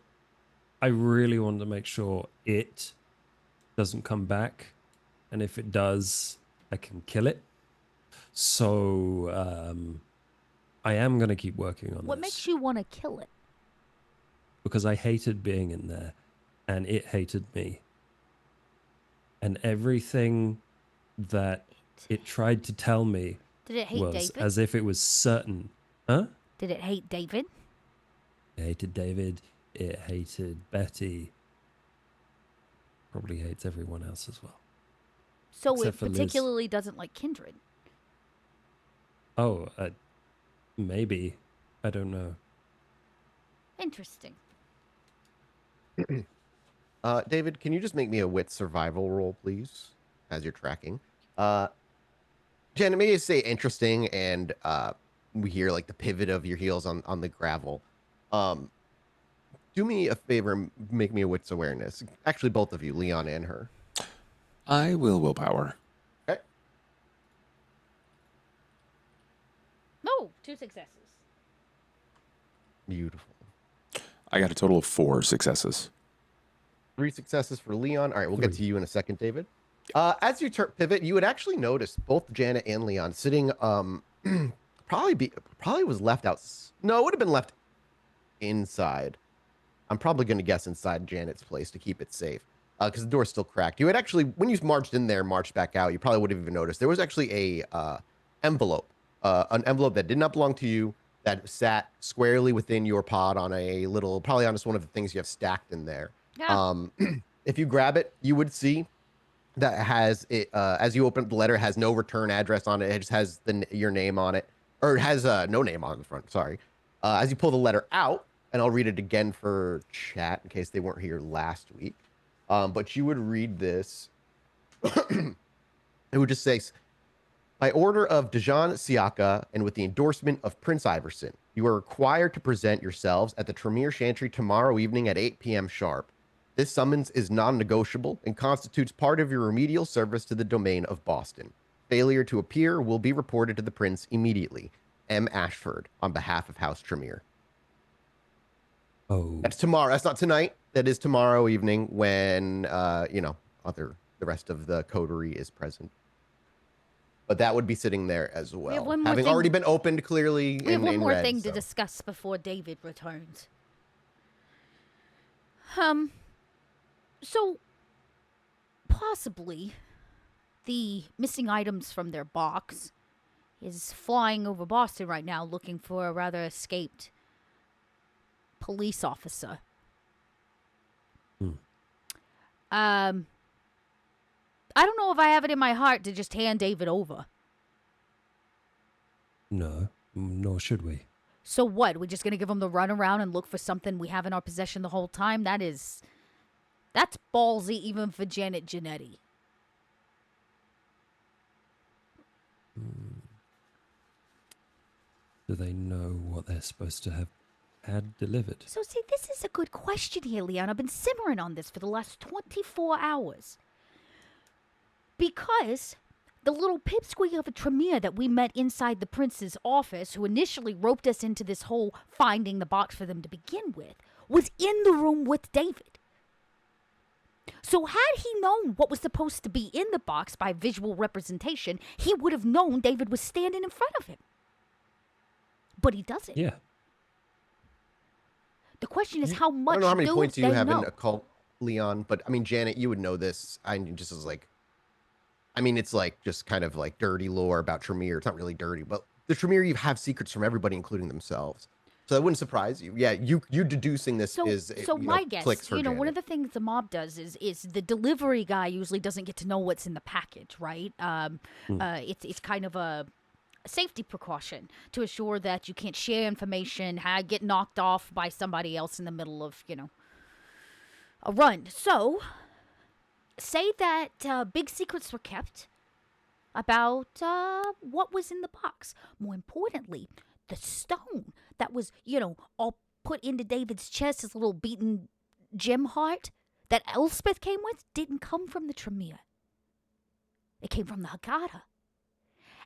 I really want to make sure it doesn't come back, and if it does, I can kill it. So I am going to keep working on What this makes you want to kill it? because I hated being in there, and it hated me, and everything that it tried to tell me Did it hate was David? as if it was certain. Huh? Did it hate David? It hated David. It hated Betty. Probably hates everyone else as well. So Except it for Liz. particularly doesn't like Kindred. Oh, maybe. I don't know. Interesting. David, can you just make me a wit survival roll, please, as you're tracking? Jen, may you say interesting, and we hear like the pivot of your heels on the gravel. Do me a favor, and make me a wits awareness. Actually, both of you, Leon and her. I will willpower. Okay. No, 2 successes. Beautiful. I got a total of 4 successes. 3 successes for Leon. All right, we'll get 3. to you in a second, David. As you pivot, you would actually notice both Janet and Leon sitting. Probably was left out. No, it would have been left inside. I'm probably going to guess inside Janet's place to keep it safe, because the door's still cracked. You had actually, when you marched in there, marched back out, you probably would have even noticed there was actually a envelope, an envelope that did not belong to you, that sat squarely within your pod on a little, probably on just one of the things you have stacked in there. Yeah. If you grab it, you would see that it has it. As you open up the letter, it has no return address on it. It just has your name on it, or it has no name on the front. Sorry. As you pull the letter out, and I'll read it again for chat in case they weren't here last week. But you would read this. It would just say, by order of Dejan Siaka and with the endorsement of Prince Iverson, you are required to present yourselves at the Tremere Chantry tomorrow evening at 8 p.m. sharp. This summons is non-negotiable and constitutes part of your remedial service to the domain of Boston. Failure to appear will be reported to the Prince immediately. M. Ashford, on behalf of House Tremere. Oh. That's tomorrow. That's not tonight. That is tomorrow evening when, the rest of the coterie is present. But that would be sitting there as have well. one more Having thing- already been opened clearly We have one in more red, thing to so. discuss before David returns. So possibly the missing items from their box is flying over Boston right now looking for a rather escaped police officer. I don't know if I have it in my heart to just hand David over. No, nor should we. So what? We're just going to give him the runaround and look for something we have in our possession the whole time? That's ballsy even for Janet Janetti. Do they know what they're supposed to have had delivered? So, see, this is a good question here, Leon. I've been simmering on this for the last 24 hours. Because the little pipsqueak of a Tremere that we met inside the prince's office, who initially roped us into this whole finding the box for them to begin with, was in the room with David. So had he known what was supposed to be in the box by visual representation, he would have known David was standing in front of him. But he doesn't. Yeah. The question is, how I much don't know how many do points you they have know? in occult, Leon, but I mean, Janet, you would know this. I mean, just as like, I mean, it's like just kind of like dirty lore about Tremere. It's not really dirty, but the Tremere, you have secrets from everybody, including themselves. So that wouldn't surprise you. Yeah, you deducing this So, is so you my know, guess, clicks for one Janet. of the things the mob does is the delivery guy usually doesn't get to know what's in the package, right? It's kind of a safety precaution to assure that you can't share information, get knocked off by somebody else in the middle of, a run. So, say that big secrets were kept about what was in the box. More importantly, the stone that was, all put into David's chest, his little beaten gem heart that Elspeth came with, didn't come from the Tremere. It came from the Haggadah.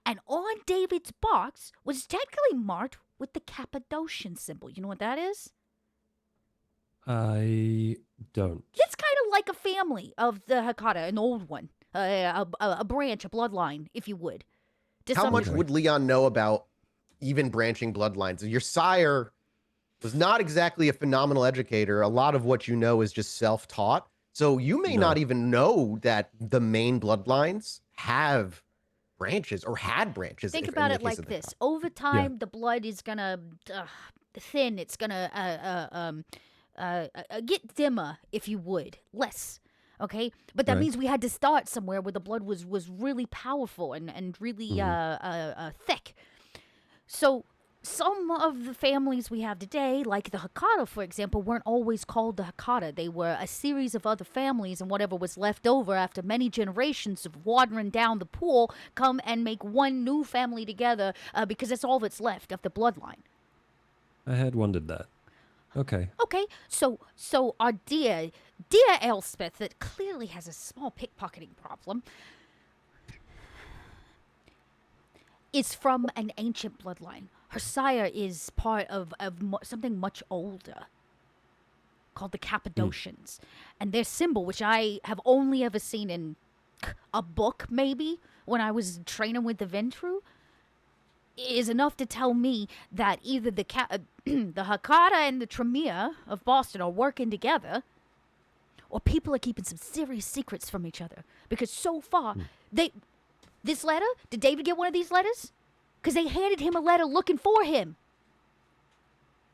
And on David's box was technically marked with the Cappadocian symbol. You know what that is? I don't. It's kind of like a family of the Haggadah, an old one, a branch, a bloodline, if you would. To How some much degree. would Leon know about even branching bloodlines? Your sire was not exactly a phenomenal educator. A lot of what you know is just self-taught. So you may not even know that the main bloodlines have branches or had branches. Think in about the it case like of the this. top. Over time, the blood is going to thin. It's going to get dimmer, if you would. Less. Okay? But that Right. means we had to start somewhere where the blood was really powerful and really thick. So some of the families we have today, like the Haggadah, for example, weren't always called the Haggadah. They were a series of other families, and whatever was left over after many generations of watering down the pool come and make one new family together because that's all that's left of the bloodline. I had wondered that. Okay. Okay, so our dear Elspeth, that clearly has a small pickpocketing problem, is from an ancient bloodline. Her sire is part of something much older called the Cappadocians. And their symbol, which I have only ever seen in a book, maybe, when I was training with the Ventru, is enough to tell me that either the Haggadah and the Tremere of Boston are working together, or people are keeping some serious secrets from each other. Because so far, this letter, did David get one of these letters? Because they handed him a letter looking for him.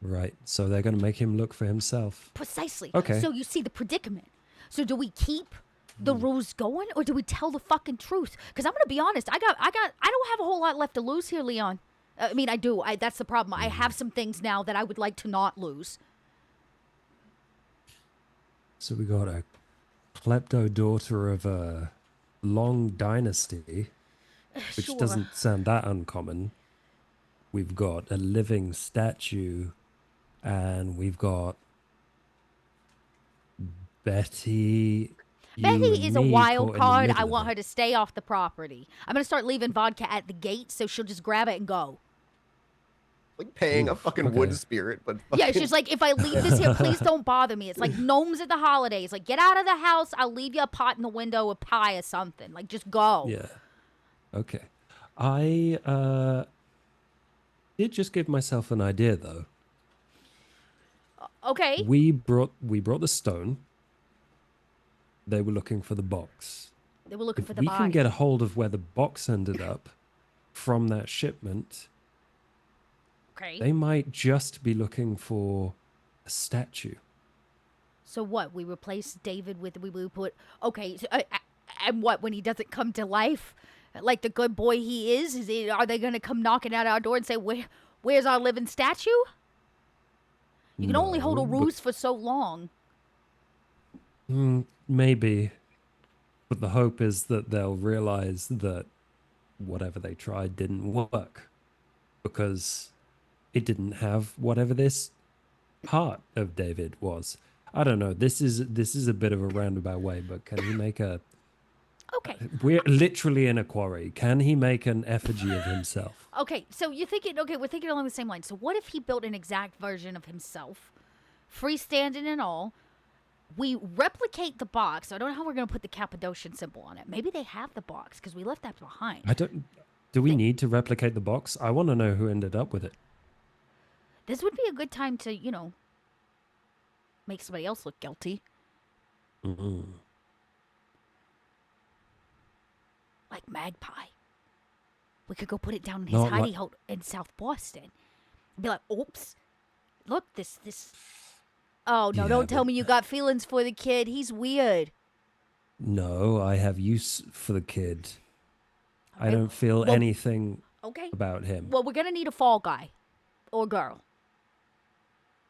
Right. So they're going to make him look for himself. Precisely. Okay. So you see the predicament. So do we keep the ruse going, or do we tell the fucking truth? Because I'm going to be honest, I don't have a whole lot left to lose here, Leon. I mean, I do. That's the problem. I have some things now that I would like to not lose. So we got a klepto daughter of a long dynasty, which Sure. doesn't sound that uncommon. We've got a living statue, and we've got Betty. Betty is a wild card. I want her her to stay off the property. I'm going to start leaving vodka at the gate so she'll just grab it and go. Like paying a Oof, fucking okay. wood spirit, but Yeah, fucking- she's like, if I leave this here, please don't bother me. It's like gnomes at the holidays. Like, get out of the house. I'll leave you a pot in the window, a pie or something. Like, just go. Yeah. Okay. I did just give myself an idea though. Okay. We brought the stone. They were looking for the box. They were looking If for the we body. can get a hold of where the box ended up from that shipment, Okay. they might just be looking for a statue. So what? We replace David with we put okay. So, and what when he doesn't come to life, like the good boy he is? Are they going to come knocking at our door and say, "Where's our living statue"? You can only hold a No, but- ruse for so long. Maybe. But the hope is that they'll realize that whatever they tried didn't work. Because it didn't have whatever this part of David was. I don't know. This is a bit of a roundabout way, but can he make a? Okay. We're literally in a quarry. Can he make an effigy of himself? Okay, so you're thinking, okay, we're thinking along the same line. So what if he built an exact version of himself, freestanding and all? We replicate the box. I don't know how we're going to put the Cappadocian symbol on it. Maybe they have the box because we left that behind. I don't. Do we need to replicate the box? I want to know who ended up with it. This would be a good time to, you know, make somebody else look guilty. Mm-hmm. Like Magpie. We could go put it down in his hidey hole in South Boston. Be like, oops, look, this. Oh, no, don't tell me you got feelings for the kid. He's weird. No, I have use for the kid. Okay. I don't feel anything about him. Well, we're going to need a fall guy or girl.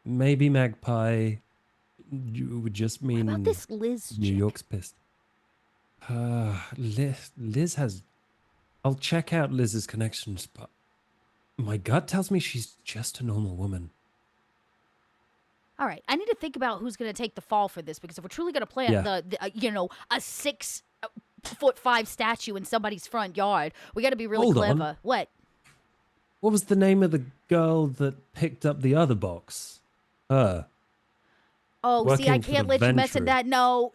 Maybe Magpie would just mean What about this Liz New chick? York's pissed. Liz has... I'll check out Liz's connections, but my gut tells me she's just a normal woman. All right, I need to think about who's going to take the fall for this, because if we're truly going to plant a 6'5" statue in somebody's front yard, we got to be really Hold clever. on. What? What was the name of the girl that picked up the other box? Her. Oh, see, I Working for can't the let you mess with Ventru. that.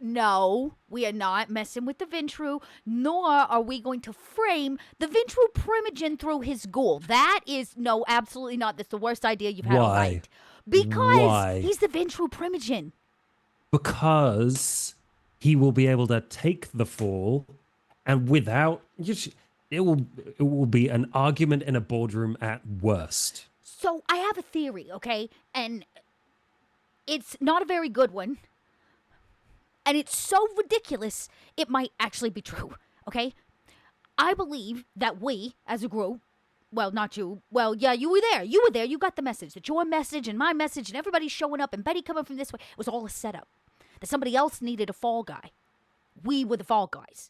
No, we are not messing with the Ventru, nor are we going to frame the Ventru primogen through his ghoul. That is, no, absolutely not. That's the worst idea you've had all Why? night. Because Why? he's the Ventru primogen. Because he will be able to take the fall, and without... It will be an argument in a boardroom at worst. So I have a theory, okay? And it's not a very good one. And it's so ridiculous, it might actually be true, okay? I believe that we, as a group, well, not you, well, yeah, you were there. You were there. You got the message. That your message and my message and everybody showing up and Betty coming from this way, it was all a setup. That somebody else needed a fall guy. We were the fall guys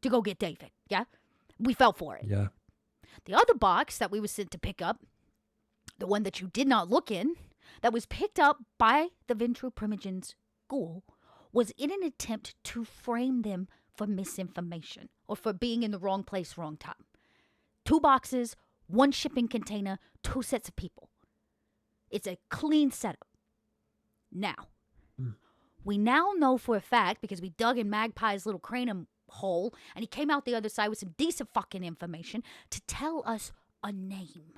to go get David, yeah? We fell for it. Yeah. The other box that we were sent to pick up, the one that you did not look in, that was picked up by the Ventru primogen's ghoul, was in an attempt to frame them for misinformation or for being in the wrong place, wrong time. 2 boxes, 1 shipping container, 2 sets of people. It's a clean setup. Now, we now know for a fact, because we dug in Magpie's little cranium hole, and he came out the other side with some decent fucking information to tell us a name.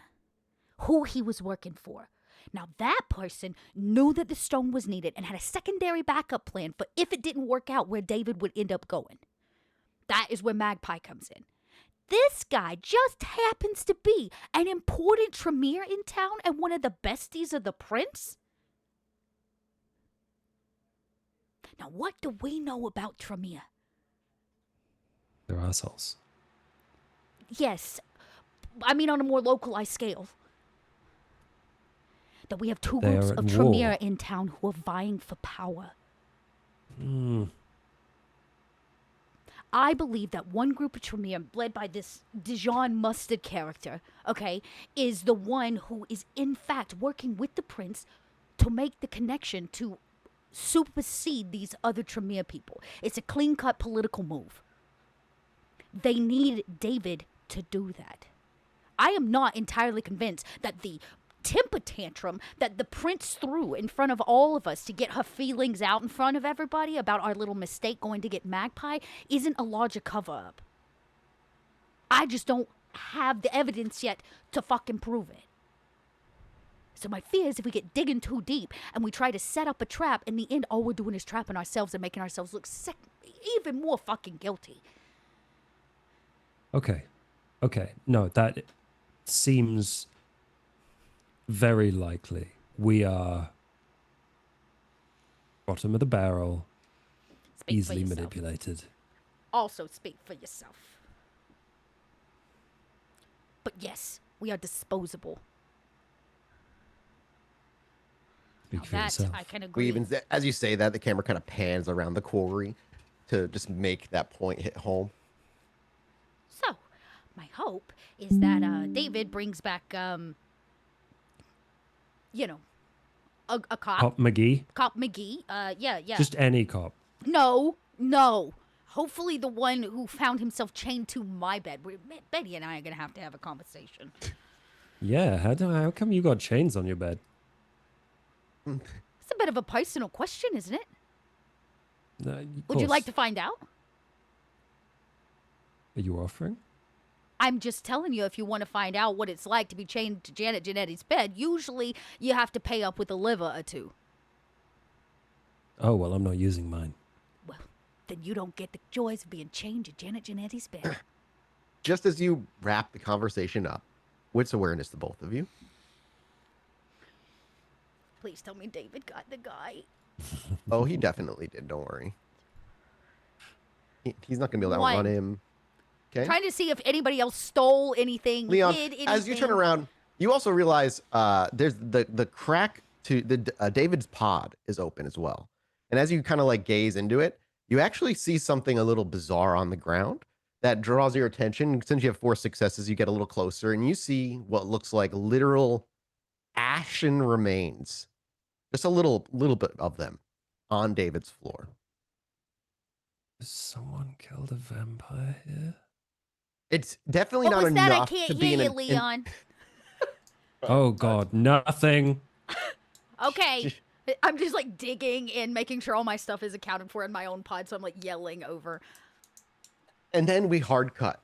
Who he was working for. Now, that person knew that the stone was needed and had a secondary backup plan for if it didn't work out where David would end up going. That is where Magpie comes in. This guy just happens to be an important Tremere in town and one of the besties of the prince. Now, what do we know about Tremere? They're assholes. Yes, I mean on a more localized scale. That we have 2 They groups are at of war. Tremere in town who are vying for power. I believe that one group of Tremere, led by this Dijon Mustard character, okay, is the one who is in fact working with the prince to make the connection to supersede these other Tremere people. It's a clean-cut political move. They need David to do that. I am not entirely convinced that the temper tantrum that the prince threw in front of all of us to get her feelings out in front of everybody about our little mistake going to get Magpie isn't a larger cover-up. I just don't have the evidence yet to fucking prove it. So my fear is if we get digging too deep and we try to set up a trap, in the end all we're doing is trapping ourselves and making ourselves look even more fucking guilty. Okay. No, that seems very likely. We are bottom of the barrel, Speak for easily yourself. manipulated. Also speak for yourself. But yes, we are disposable. Speak Now for that yourself. I can agree. We even, as you say that, the camera kind of pans around the quarry to just make that point hit home. So, my hope is that David brings back, A cop. Cop McGee? Cop McGee. Yeah. Just any cop. No. Hopefully the one who found himself chained to my bed. Betty and I are going to have a conversation. Yeah, how come you got chains on your bed? It's a bit of a personal question, isn't it? Of Would you course. like to find out? Are you offering? I'm just telling you, if you want to find out what it's like to be chained to Janet Janetti's bed, usually you have to pay up with a liver or two. Oh, well, I'm not using mine. Well, then you don't get the joys of being chained to Janet Janetti's bed. Just as you wrap the conversation up, wits awareness to both of you. Please tell me David got the guy. Oh, he definitely did. Don't worry. He's not going to be able to One. outrun him. Okay. Trying to see if anybody else stole anything, Leon, hid anything. as you turn around, you also realize there's the crack to the David's pod is open as well. And as you kind of like gaze into it, you actually see something a little bizarre on the ground that draws your attention. Since you have 4 successes, you get a little closer and you see what looks like literal ashen remains. Just a little bit of them on David's floor. Someone killed a vampire here? It's definitely What not was that? I enough can't to be hear in you, an, Leon. Oh, God, nothing. Okay. I'm just like digging and making sure all my stuff is accounted for in my own pod, so I'm like yelling over. And then we hard cut.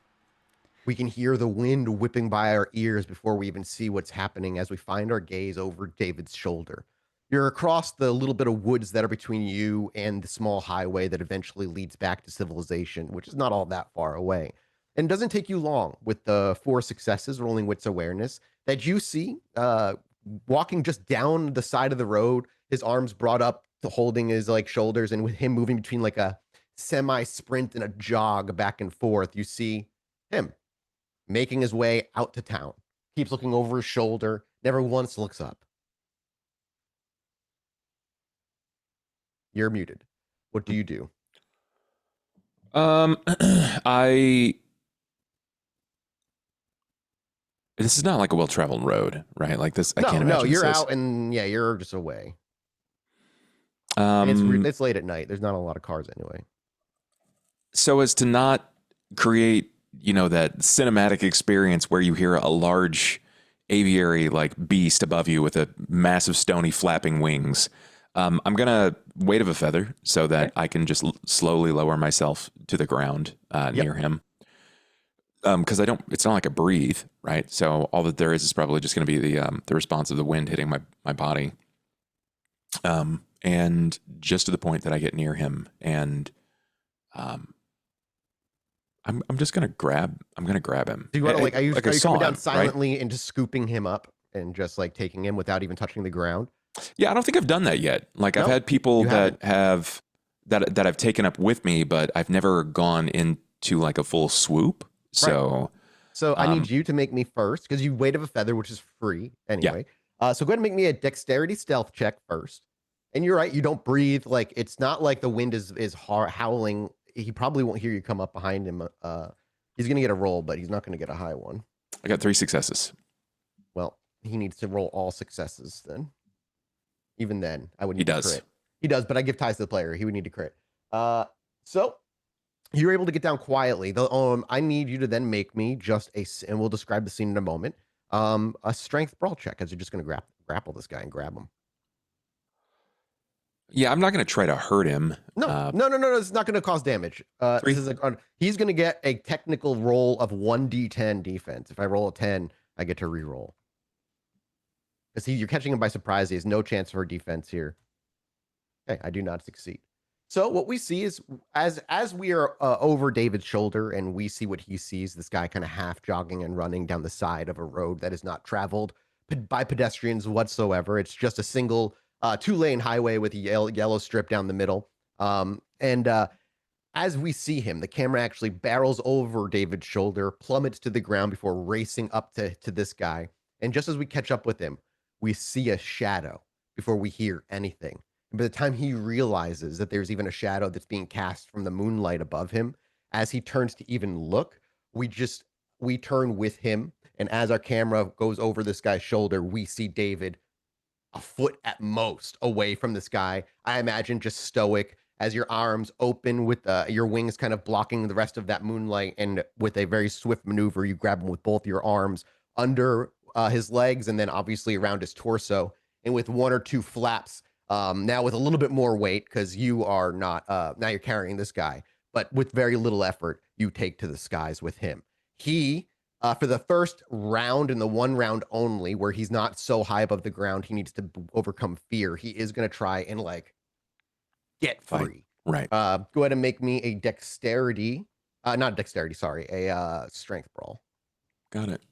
We can hear the wind whipping by our ears before we even see what's happening as we find our gaze over David's shoulder. You're across the little bit of woods that are between you and the small highway that eventually leads back to civilization, which is not all that far away. And it doesn't take you long with the 4 successes rolling wits awareness that you see walking just down the side of the road, his arms brought up to holding his like shoulders, and with him moving between like a semi sprint and a jog back and forth, you see him making his way out to town. Keeps looking over his shoulder, never once looks up. You're muted. What do you do? This is not like a well-traveled road, right? Like this, I can't imagine. No, you're this is. out and yeah, you're just away. Um, It's late at night. There's not a lot of cars anyway. so as to not create, that cinematic experience where you hear a large aviary like beast above you with a massive stony flapping wings. I'm gonna weight of a feather so that I can just slowly lower myself to the ground near him. Because it's not like I breathe, right? So all that there is probably just going to be the response of the wind hitting my body. And just to the point that I get near him, and I'm just gonna grab him. Do you want to like? Are you coming down right? silently and just scooping him up and just like taking him without even touching the ground? Yeah, I don't think I've done that yet. Like No, I've had people you that have that I've taken up with me, but I've never gone into like a full swoop. So, So I need you to make me first because you weight of a feather, which is free anyway. So go ahead and make me a dexterity stealth check first. And you're right, you don't breathe. Like it's not like the wind is howling. He probably won't hear you come up behind him. He's gonna get a roll, but he's not gonna get a high one. I got 3 successes. Well, he needs to roll all successes then. Even then, I would need He to does. crit. He does, but I give ties to the player. He would need to crit. So you're able to get down quietly. I need you to then make me and we'll describe the scene in a moment. A strength brawl check as you're just going to grapple this guy and grab him. Yeah, I'm not going to try to hurt him. No, it's not going to cause damage. Three. This is he's going to get a technical roll of 1d10 defense. If I roll a 10, I get to re-roll. Because you're catching him by surprise. He has no chance for defense here. Okay, I do not succeed. So what we see is as we are over David's shoulder and we see what he sees, this guy kind of half jogging and running down the side of a road that is not traveled by pedestrians whatsoever. It's just a single 2-lane highway with a yellow strip down the middle. As we see him, the camera actually barrels over David's shoulder, plummets to the ground before racing up to this guy. And just as we catch up with him, we see a shadow before we hear anything. And by the time he realizes that there's even a shadow that's being cast from the moonlight above him, as he turns to even look, we turn with him. And as our camera goes over this guy's shoulder, we see David a foot at most away from this guy. I imagine just stoic as your arms open with your wings kind of blocking the rest of that moonlight. And with a very swift maneuver, you grab him with both your arms under his legs and then obviously around his torso. And with one or two flaps, now with a little bit more weight, because you are not, now you're carrying this guy, but with very little effort, you take to the skies with him. He, for the first round and the one round only, where he's not so high above the ground, he needs to overcome fear. He is going to try and like get Fight. free. Right. Go ahead and make me a dexterity, not dexterity, sorry, a strength brawl. Got it.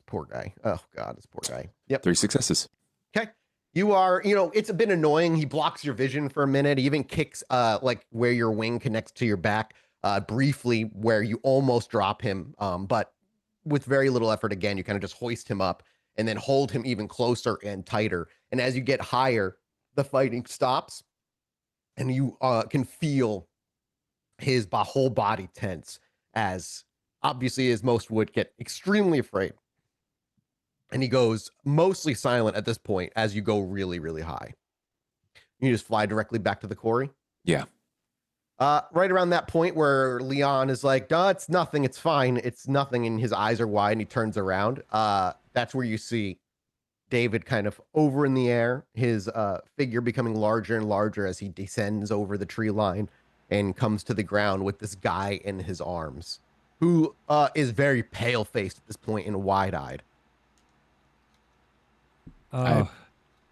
Poor guy. Oh God, this poor guy. Yep. 3 successes. Okay. You are, it's a bit annoying. He blocks your vision for a minute. He even kicks like where your wing connects to your back, briefly where you almost drop him. But with very little effort, again, you kind of just hoist him up and then hold him even closer and tighter. And as you get higher, the fighting stops and you can feel his whole body tense, as obviously as most would, get extremely afraid. And he goes mostly silent at this point as you go really, really high. You just fly directly back to the quarry. Yeah. Right around that point where Leon is like, duh, it's nothing. It's fine. It's nothing. And his eyes are wide and he turns around. That's where you see David kind of over in the air, his figure becoming larger and larger as he descends over the tree line and comes to the ground with this guy in his arms, who is very pale faced at this point and wide eyed. I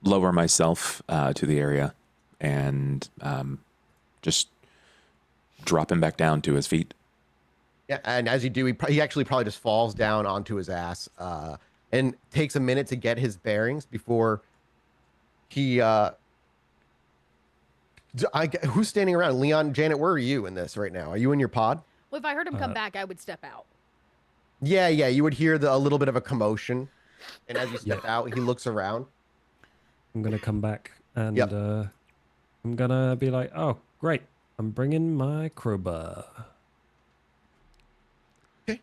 lower myself to the area and just drop him back down to his feet. Yeah, and as you do, he actually probably just falls down onto his ass and takes a minute to get his bearings before he... who's standing around? Leon, Janet, where are you in this right now? Are you in your pod? Well, if I heard him come back, I would step out. Yeah, you would hear a little bit of a commotion. And as you step out, he looks around. I'm going to come back and Yep. I'm going to be like, oh, great. I'm bringing my crowbar. Okay.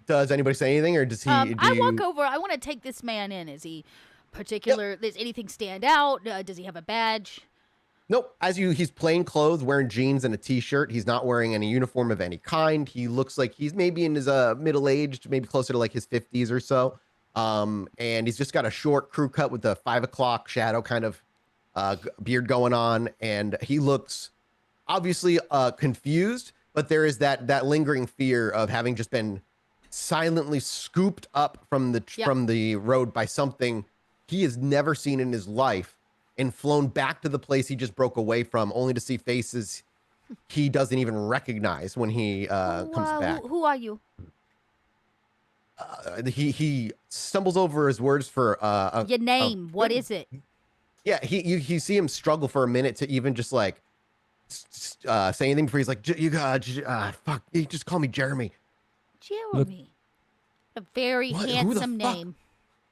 Does anybody say anything, or does he... I walk over. I want to take this man in. Is he particular? Does anything stand out? Does he have a badge? Nope. He's plain clothes, wearing jeans and a t-shirt. He's not wearing any uniform of any kind. He looks like he's maybe in his middle-aged, maybe closer to like his 50s or so. And he's just got a short crew cut with a 5 o'clock shadow kind of beard going on. And he looks obviously confused, but there is that lingering fear of having just been silently scooped up from the road by something he has never seen in his life, and flown back to the place he just broke away from, only to see faces he doesn't even recognize when he comes back. Who are you? He stumbles over his words for Your name. What is it? Yeah, you see him struggle for a minute to even just like say anything before he's like, fuck, you just call me Jeremy. Jeremy. A very handsome name.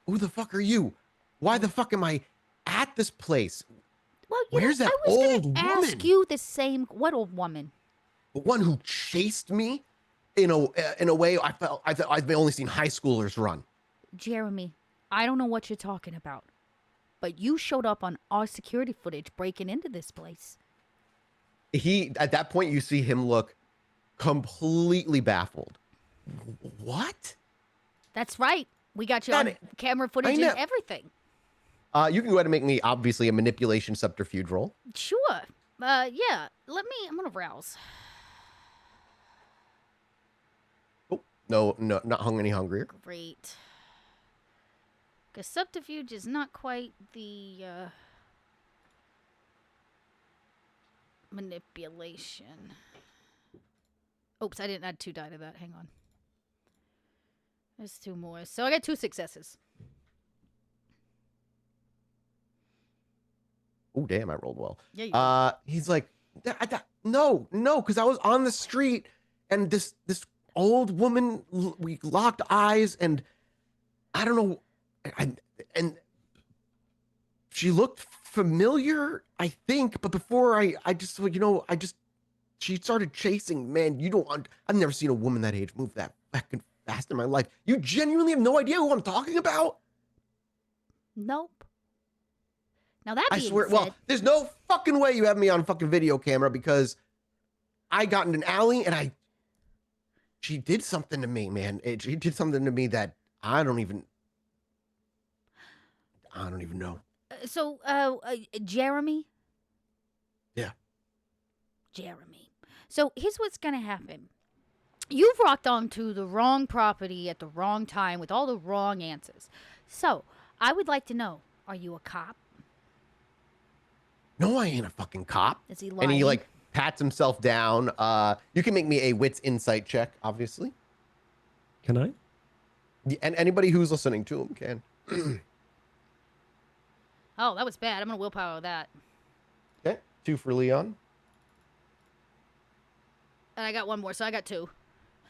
Who the fuck are you? Why the fuck am I at this place? Well, where's that I was old gonna woman? ask you the same. What old woman? The one who chased me in a way I've only seen high schoolers run. Jeremy, I don't know what you're talking about, but you showed up on our security footage breaking into this place. At that point, you see him look completely baffled. What? That's right. We got you on camera footage and everything. You can go ahead and make me, obviously, a manipulation subterfuge roll. Sure. Yeah. I'm gonna rouse. Oh, no, not any hungrier. Great. Because subterfuge is not quite the manipulation. Oops, I didn't add 2 die to that. Hang on. There's 2 more. So I got 2 successes. Oh, damn, I rolled well. Yeah, he's like, no, because I was on the street and this old woman, we locked eyes and I don't know, and she looked familiar, I think, but before I just, she started chasing, man, I've never seen a woman that age move that fast in my life. You genuinely have no idea who I'm talking about? Nope. Now that I being swear, said, well, there's no fucking way you have me on fucking video camera because I got in an alley and she did something to me, man. She did something to me that I don't even know. Jeremy? Yeah. Jeremy. So here's what's going to happen. You've rocked onto the wrong property at the wrong time with all the wrong answers. So I would like to know, are you a cop? No, I ain't a fucking cop. Is he lying? And he like pats himself down. You can make me a wits insight check, obviously. Can I? And anybody who's listening to him can. Oh, that was bad. I'm going to willpower that. Okay, 2 for Leon. And I got one more, so I got 2.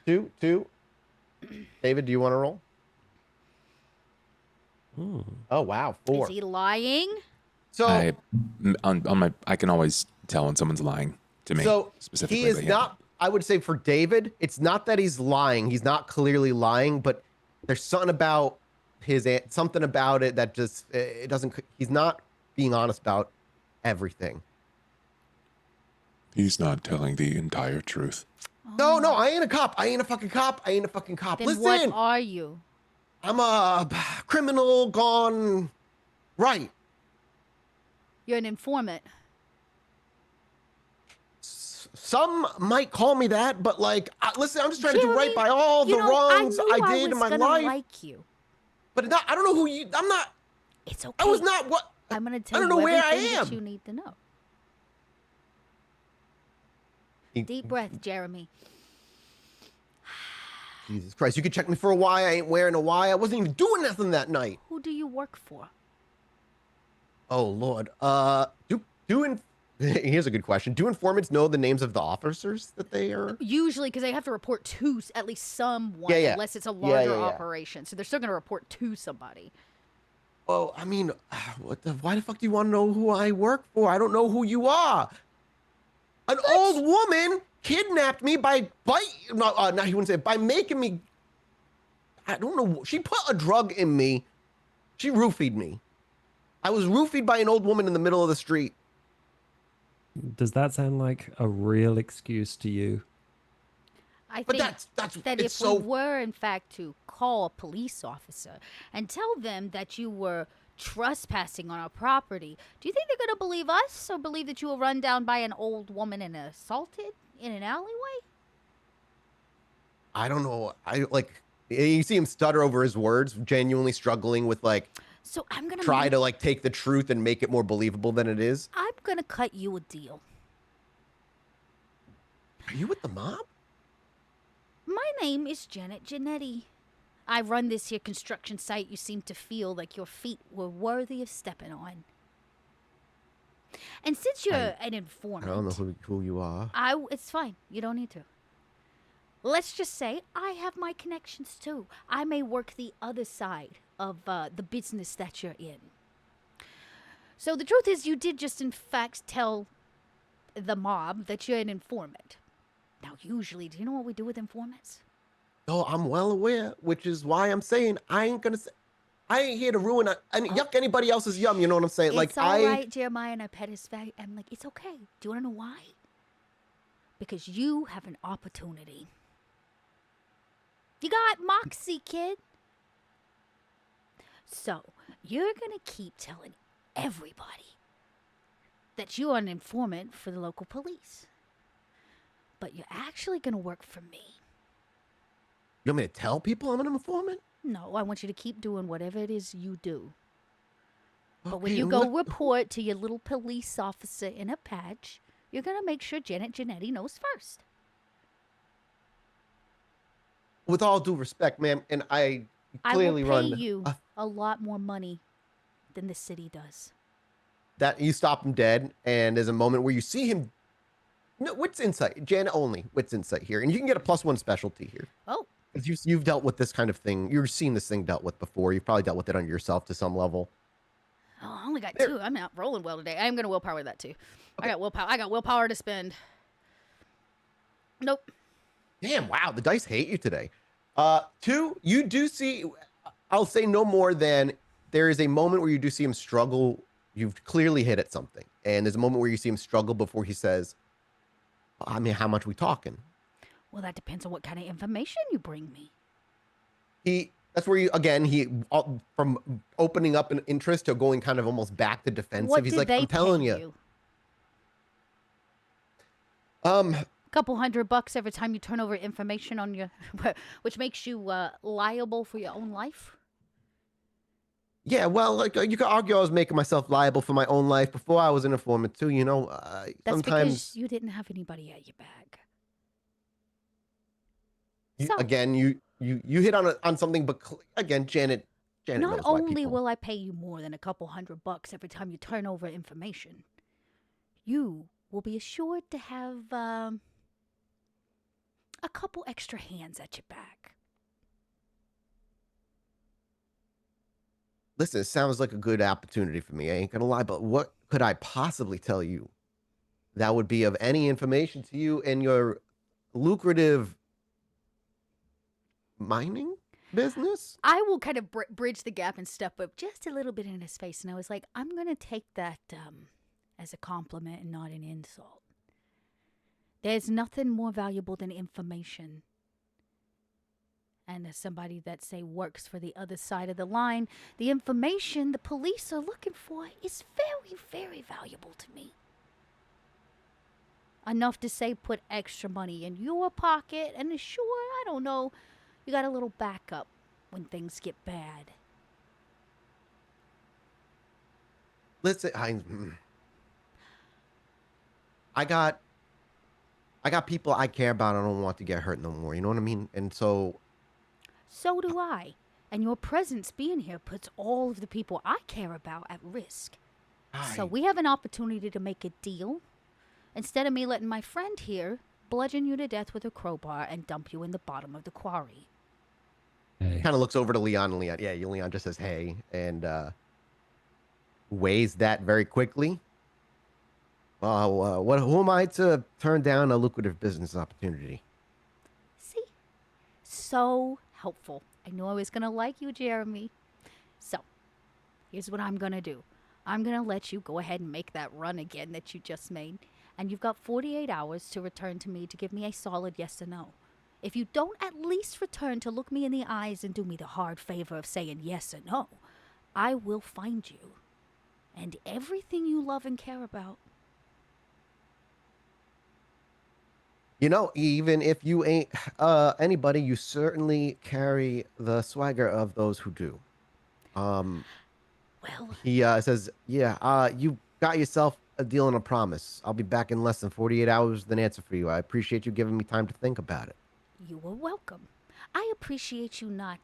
2. David, do you want to roll? Oh wow, 4. Is he lying? So I can always tell when someone's lying to me. So specifically, he is but yeah. not. I would say for David, it's not that he's lying. He's not clearly lying, but there's something about something about it that just it doesn't. He's not being honest about everything. He's not telling the entire truth. No, I ain't a cop. I ain't a fucking cop. I ain't a fucking cop. Then Listen, what are you? I'm a criminal gone right. You're an informant. Some might call me that, but like, listen, I'm just trying to do right by all the You know, wrongs I knew I did in my gonna life. like you. But I don't know who you. I'm not. It's okay. I was not what. I'm gonna tell I don't you know where I everything that am. you need to know. Deep breath, Jeremy. Jesus Christ! You could check me for a Y. I ain't wearing a Y. I wasn't even doing nothing that night. Who do you work for? Oh Lord. Here's a good question. Do informants know the names of the officers that they are? Usually, because they have to report to at least someone, Yeah. unless it's a larger yeah. operation. So they're still going to report to somebody. Well, I mean, why the fuck do you want to know who I work for? I don't know who you are. An old woman kidnapped me by making me. I don't know. She put a drug in me. She roofied me. I was roofied by an old woman in the middle of the street. Does that sound like a real excuse to you? I But think that's that it's if so. we were, in fact, to call a police officer and tell them that you were trespassing on our property, do you think they're going to believe us or believe that you were run down by an old woman and assaulted in an alleyway? I don't know. You see him stutter over his words, genuinely struggling with So I'm going to try to take the truth and make it more believable than it is. I'm going to cut you a deal. Are you with the mob? My name is Janet Janetti. I run this here construction site you seem to feel like your feet were worthy of stepping on. And since you're an I informant... don't know who you are. It's fine. You don't need to. Let's just say I have my connections too. I may work the other side of the business that you're in. So the truth is you did just in fact tell the mob that you're an informant. Now usually, do you know what we do with informants? No, I'm well aware, which is why I'm saying I ain't here to ruin yuck anybody else's yum. You know what I'm saying? It's all right, Jeremiah, and I pet his face. I'm like, it's okay. Do you want to know why? Because you have an opportunity. You got moxie, kid. So, you're going to keep telling everybody that you are an informant for the local police. But you're actually going to work for me. You want me to tell people I'm an informant? No, I want you to keep doing whatever it is you do. But when Okay, you go what- report to your little police officer in a patch, you're going to make sure Janet Janetti knows first. With all due respect, ma'am, and I clearly I will pay run you a lot more money than the city does. that you stop him dead, and there's a moment where you see him. No, wits insight, Janet only wits insight here, and you can get a +1 specialty here. Oh, Because you've dealt with this kind of thing. You've seen this thing dealt with before. You've probably dealt with it on yourself to some level. I only got 2. I'm not rolling well today. I'm going to willpower that too. I got willpower to spend. Nope. Damn, wow, the dice hate you today. Two, you do see, I'll say no more than there is a moment where you do see him struggle. You've clearly hit at something. And there's a moment where you see him struggle before he says, I mean, how much we talking? Well, that depends on what kind of information you bring me. That's where from opening up an interest to going kind of almost back to defensive. What He's did like, they I'm telling pay you. Couple $100 every time you turn over information on your, which makes you liable for your own life. Yeah, well, like you could argue I was making myself liable for my own life before I was an informant too. You know, That's sometimes because you didn't have anybody at your back. you hit on something, but again, Janet Not knows why only people. will I pay you more than a couple $100 every time you turn over information, you will be assured to have a couple extra hands at your back. Listen, it sounds like a good opportunity for me. I ain't gonna lie, but what could I possibly tell you that would be of any information to you in your lucrative mining business? I will kind of bridge the gap and step up just a little bit in his face. And I was like, I'm going to take that as a compliment and not an insult. There's nothing more valuable than information. And as somebody that, say, works for the other side of the line, the information the police are looking for is very, very valuable to me. Enough to say put extra money in your pocket and sure, I don't know, you got a little backup when things get bad. Listen, I got people I care about. I don't want to get hurt no more. You know what I mean? And so do I. And your presence being here puts all of the people I care about at risk. So we have an opportunity to make a deal. Instead of me letting my friend here bludgeon you to death with a crowbar and dump you in the bottom of the quarry. Hey. Kind of looks over to Leon, and Leon just says, hey, and weighs that very quickly. Who am I to turn down a lucrative business opportunity? See? So helpful. I knew I was going to like you, Jeremy. So, here's what I'm going to do. I'm going to let you go ahead and make that run again that you just made. And you've got 48 hours to return to me to give me a solid yes or no. If you don't at least return to look me in the eyes and do me the hard favor of saying yes or no, I will find you. And everything you love and care about. You know, even if you ain't anybody, you certainly carry the swagger of those who do. Well, He says, you got yourself a deal and a promise. I'll be back in less than 48 hours with an answer for you. I appreciate you giving me time to think about it. you are welcome. I appreciate you not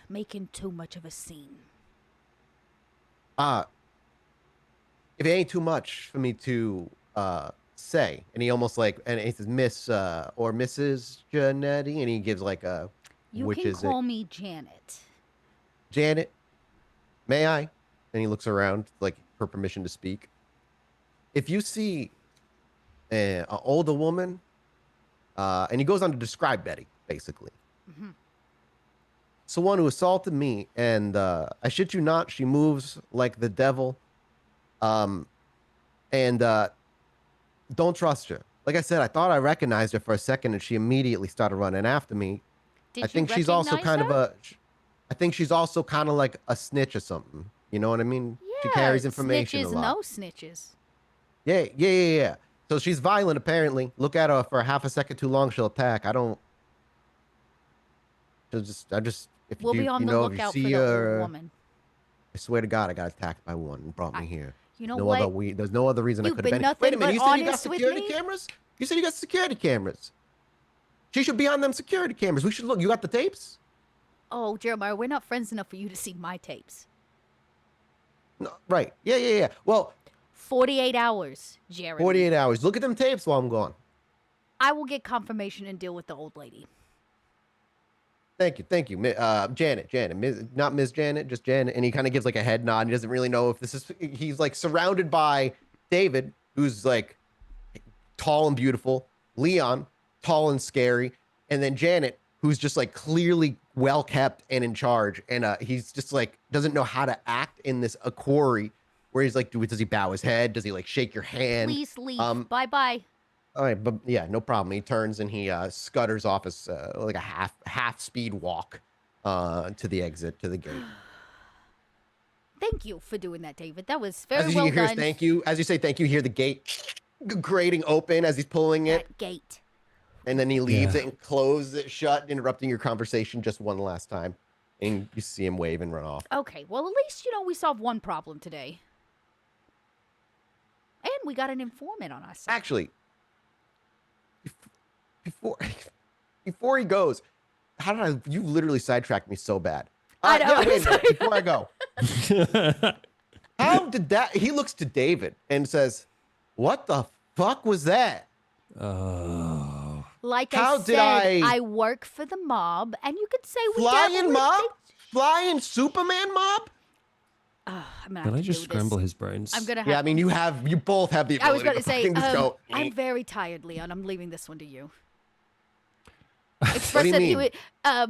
making too much of a scene. If it ain't too much for me to say, and he almost and he says Miss or Mrs. Janetti, and he gives like a You which can is call me Janet. Janet, may I? And he looks around like for permission to speak. If you see an older woman, and he goes on to describe Betty, basically. Mm-hmm. Someone who assaulted me, and I shit you not, she moves like the devil. And don't trust her. Like I said, I thought I recognized her for a second, and she immediately started running after me. Did I think you she's also recognize kind her? of I think she's also kind of like a snitch or something. You know what I mean? She carries information snitches, a lot. no snitches. Yeah. So she's violent, apparently. Look at her for a half a second too long, she'll attack. I just, if We'll you, be on you the know, if you lookout for see the her, old woman. I swear to God, I got attacked by one and brought me here. You know No what? other there's no other reason I You've could have been been. Wait a nothing minute, you but said you got honest with security me? cameras? You said you got security cameras. She should be on them security cameras. We should look. You got the tapes? Oh, Jeremiah, we're not friends enough for you to see my tapes. No, right. Yeah. Well, 48 hours, Jeremy. 48 hours. Look at them tapes while I'm gone. I will get confirmation and deal with the old lady. Thank you. Janet, not Miss Janet, just Janet. And he kind of gives like a head nod. He doesn't really know if this is, he's like surrounded by David, who's like tall and beautiful, Leon, tall and scary, and then Janet, who's just like clearly well kept and in charge, and he's just like doesn't know how to act in this a quarry where he's like, does he bow his head? Does he like shake your hand? Please leave. Bye. All right, but yeah, no problem. He turns and he scutters off as like a half speed walk to the exit to the gate. Thank you for doing that, David. That was very As well you hear done. thank you, as you say thank you, you hear the gate grating open as he's pulling it, That gate. and then he leaves it and closes it shut, interrupting your conversation just one last time. And you see him wave and run off. Okay, well, at least, we solved one problem today. And we got an informant on our side. Actually, before he goes, you literally sidetracked me so bad. I know. Yeah, wait a minute, before I go. How did that? He looks to David and says, "What the fuck was that?" Oh. Like How I did said, I- work for the mob, and you could say we Flying dabble in mob? things- Flying Superman mob? I'm gonna Can have I to just do scramble this. his brains? I'm gonna have. Yeah, I mean, you both have the I was ability going to to say, fucking just go. I'm very tired, Leon. I'm leaving this one to you. What Express do you that mean? he would. I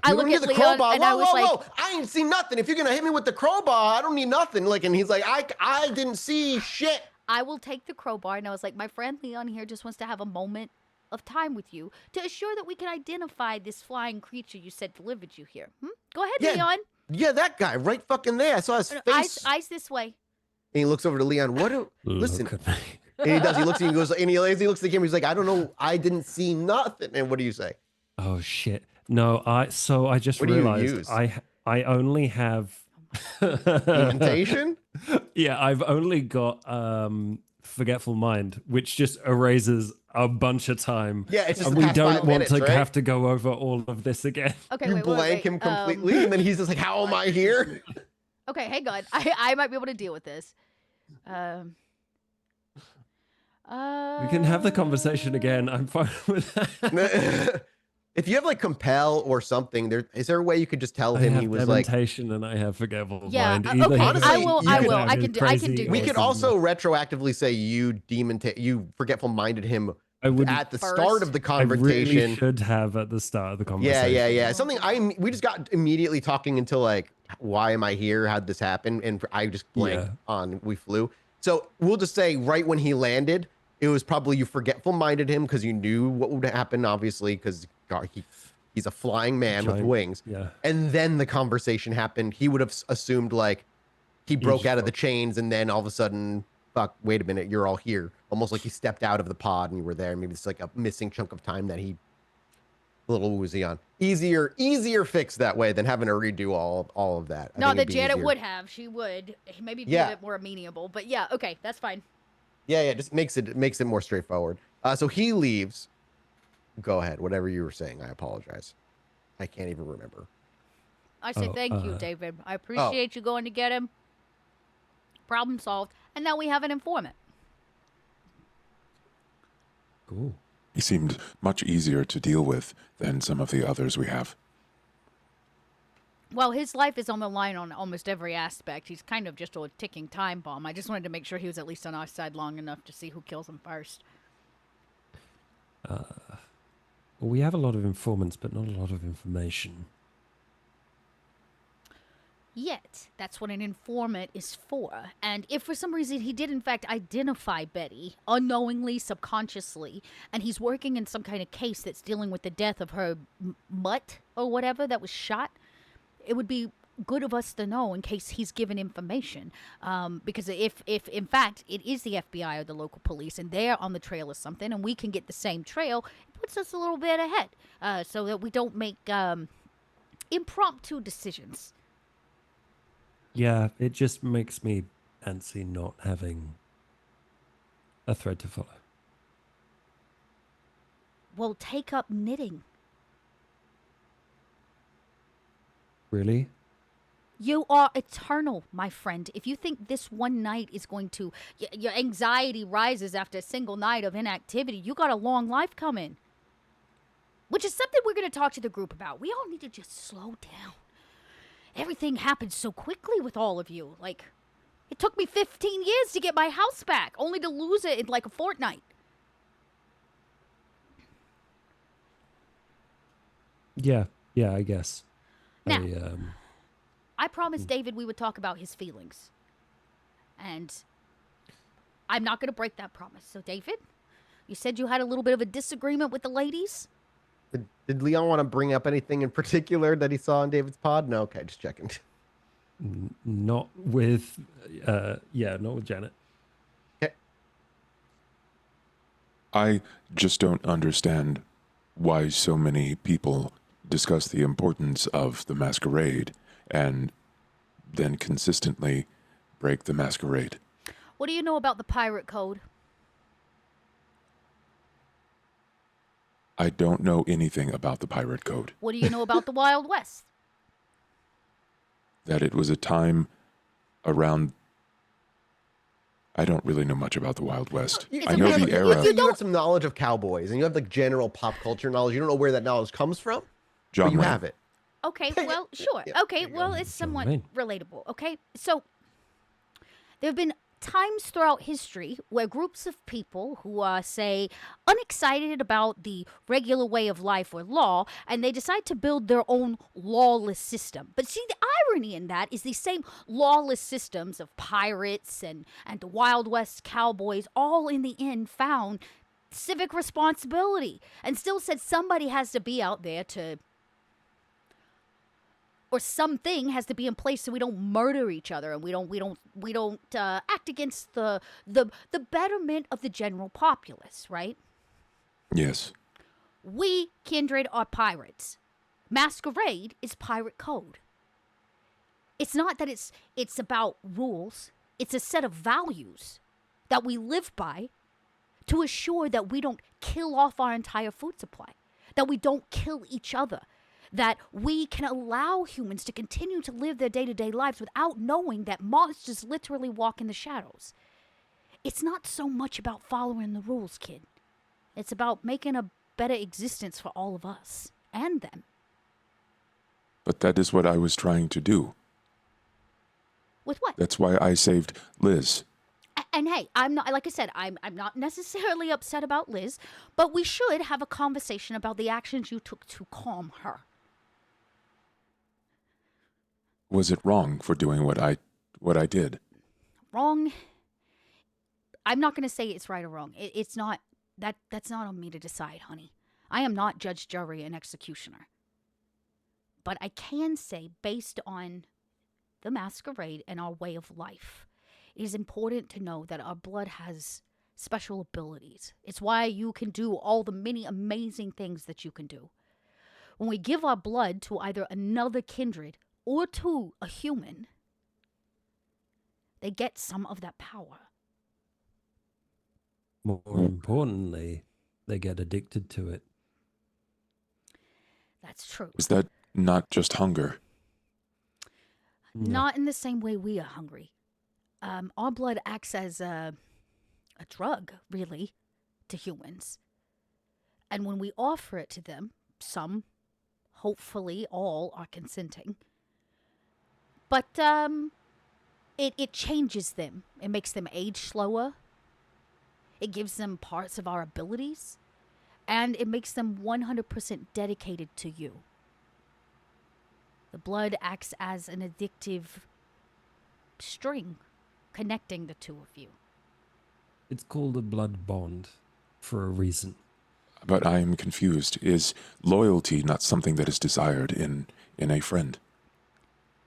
You look need at the Leon crowbar. and Whoa, I was like, whoa! I ain't seen nothing. If you're gonna hit me with the crowbar, I don't need nothing. Like, and he's like, I didn't see shit. I will take the crowbar, and I was like, my friend Leon here just wants to have a moment of time with you to assure that we can identify this flying creature you said delivered you here. Go ahead, Yeah, Leon. Yeah, that guy right fucking there. I saw his face. Eyes this way. And he looks over to Leon. Listen. Look at me. And he does. He looks at you and goes, and as he looks at the camera, he's like, I don't know. I didn't see nothing. And what do you say? Oh shit. No, I just What do you realized use? I only have Imitation? Yeah, I've only got forgetful mind, which just erases a bunch of time. Yeah, it's just and the we past don't 5 want minutes, to right? have to go over all of this again. Okay, You wait, blank him completely, and then he's just like, how am I here? Okay, hang on. I might be able to deal with this. We can have the conversation again. I'm fine with that. If you have like compel or something, is there a way you could just tell I him have he was like? dementation and I have forgetful Yeah, mind. okay, Either he Honestly, I can- will. you I could will. have I his can do. I can crazy do. We or could something. also retroactively say you forgetful minded him I would. at the First. start of the I really conversation. should have at the start of the Yeah, conversation. yeah. Something we just got immediately talking until like, why am I here? How'd this happen? And I just blanked on we flew. So we'll just say right when he landed, it was probably you forgetful minded him because you knew what would happen, obviously, because he's a flying man with Giant- wings. Yeah. And then the conversation happened. He would have assumed like he broke just out of the broke. chains, and then all of a sudden, fuck, wait a minute, you're all here. Almost like he stepped out of the pod and you were there. Maybe it's like a missing chunk of time that he a little woozy on. Easier fix that way than having to redo all of that. I No, think that it'd be Janet easier. would have. She would. Maybe be Yeah. a bit more amenable. But yeah, okay, that's fine. Yeah, just makes it more straightforward. So he leaves. Go ahead. Whatever you were saying, I apologize. I can't even remember. I say Oh, thank you, David. I appreciate you going to get him. Problem solved. And now we have an informant. Cool. He seemed much easier to deal with than some of the others we have. Well, his life is on the line on almost every aspect. He's kind of just a ticking time bomb. I just wanted to make sure he was at least on our side long enough to see who kills him first. Well, we have a lot of informants, but not a lot of information. Yet, that's what an informant is for. And if for some reason he did in fact identify Betty, unknowingly, subconsciously, and he's working in some kind of case that's dealing with the death of her mutt or whatever that was shot, it would be good of us to know in case he's given information. Because if in fact it is the FBI or the local police and they're on the trail of something and we can get the same trail, it puts us a little bit ahead so that we don't make impromptu decisions. Yeah, it just makes me antsy not having a thread to follow. Well, take up knitting. Really? You are eternal, my friend. If you think this one night is going to... your anxiety rises after a single night of inactivity, you got a long life coming. Which is something we're going to talk to the group about. We all need to just slow down. Everything happened so quickly with all of you. Like, it took me 15 years to get my house back, only to lose it in like a fortnight. Yeah, I guess. Now, I, I promised David we would talk about his feelings. And I'm not going to break that promise. So, David, you said you had a little bit of a disagreement with the ladies? Did Leon want to bring up anything in particular that he saw in David's pod? No, okay, just checking. not with, not with Janet. Okay. I just don't understand why so many people discuss the importance of the masquerade and then consistently break the masquerade. What do you know about the pirate code? I don't know anything about the pirate code. What do you know about the Wild West? That it was a time around. I don't really know much about the Wild West. I know the era. You have some knowledge of cowboys, and you have like general pop culture knowledge. You don't know where that knowledge comes from, John but you Wayne. have it. Okay, well, sure. Okay, well, it's somewhat relatable. Okay, so there have been times throughout history where groups of people who are, say, unexcited about the regular way of life or law, and they decide to build their own lawless system. But see, the irony in that is these same lawless systems of pirates and the Wild West cowboys all in the end found civic responsibility and still said somebody has to be out there to, or something has to be in place so we don't murder each other and we don't act against the betterment of the general populace, right? Yes. We, Kindred, are pirates. Masquerade is pirate code. It's not that it's about rules. It's a set of values that we live by to assure that we don't kill off our entire food supply, that we don't kill each other, that we can allow humans to continue to live their day-to-day lives without knowing that monsters literally walk in the shadows. It's not so much about following the rules, kid. It's about making a better existence for all of us and them. But that is what I was trying to do. With what? That's why I saved Liz. And hey, I'm not, like I said, I'm not necessarily upset about Liz, but we should have a conversation about the actions you took to calm her. Was it wrong for doing what I did? Wrong? I'm not going to say it's right or wrong. It's not, that's not on me to decide, honey. I am not judge, jury, and executioner. But I can say, based on the masquerade and our way of life, it is important to know that our blood has special abilities. It's why you can do all the many amazing things that you can do. When we give our blood to either another kindred or to a human, they get some of that power. More importantly, they get addicted to it. That's true. Is that not just hunger? No. Not in the same way we are hungry. Our blood acts as a drug, really, to humans. And when we offer it to them, some, hopefully all, are consenting. But it changes them. It makes them age slower. It gives them parts of our abilities. And it makes them 100% dedicated to you. The blood acts as an addictive string connecting the two of you. It's called a blood bond for a reason. But I am confused. Is loyalty not something that is desired in a friend?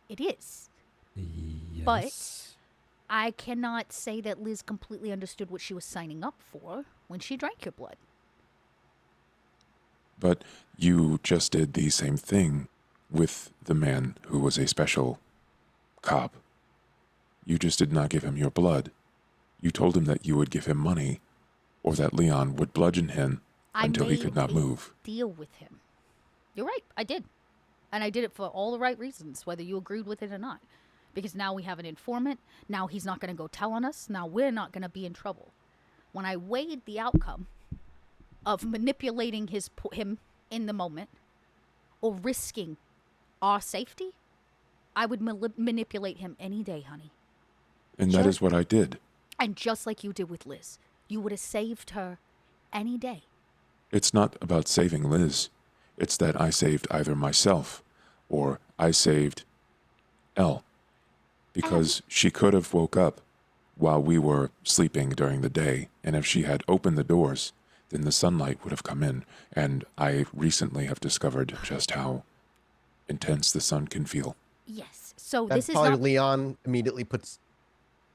It is. Yes. But I cannot say that Liz completely understood what she was signing up for when she drank your blood. But you just did the same thing with the man who was a special cop. You just did not give him your blood. You told him that you would give him money, or that Leon would bludgeon him until he could not move. Deal with him. You're right, I did. And I did it for all the right reasons, whether you agreed with it or not. Because now we have an informant, now he's not going to go tell on us, now we're not going to be in trouble. When I weighed the outcome of manipulating him in the moment, or risking our safety, I would manipulate him any day, honey. And that is what I did. And just like you did with Liz, you would have saved her any day. It's not about saving Liz. It's that I saved either myself or I saved Elle, because she could have woke up while we were sleeping during the day, and if she had opened the doors, then the sunlight would have come in, and I recently have discovered just how intense the sun can feel. Yes. So That's this is probably not. Leon immediately puts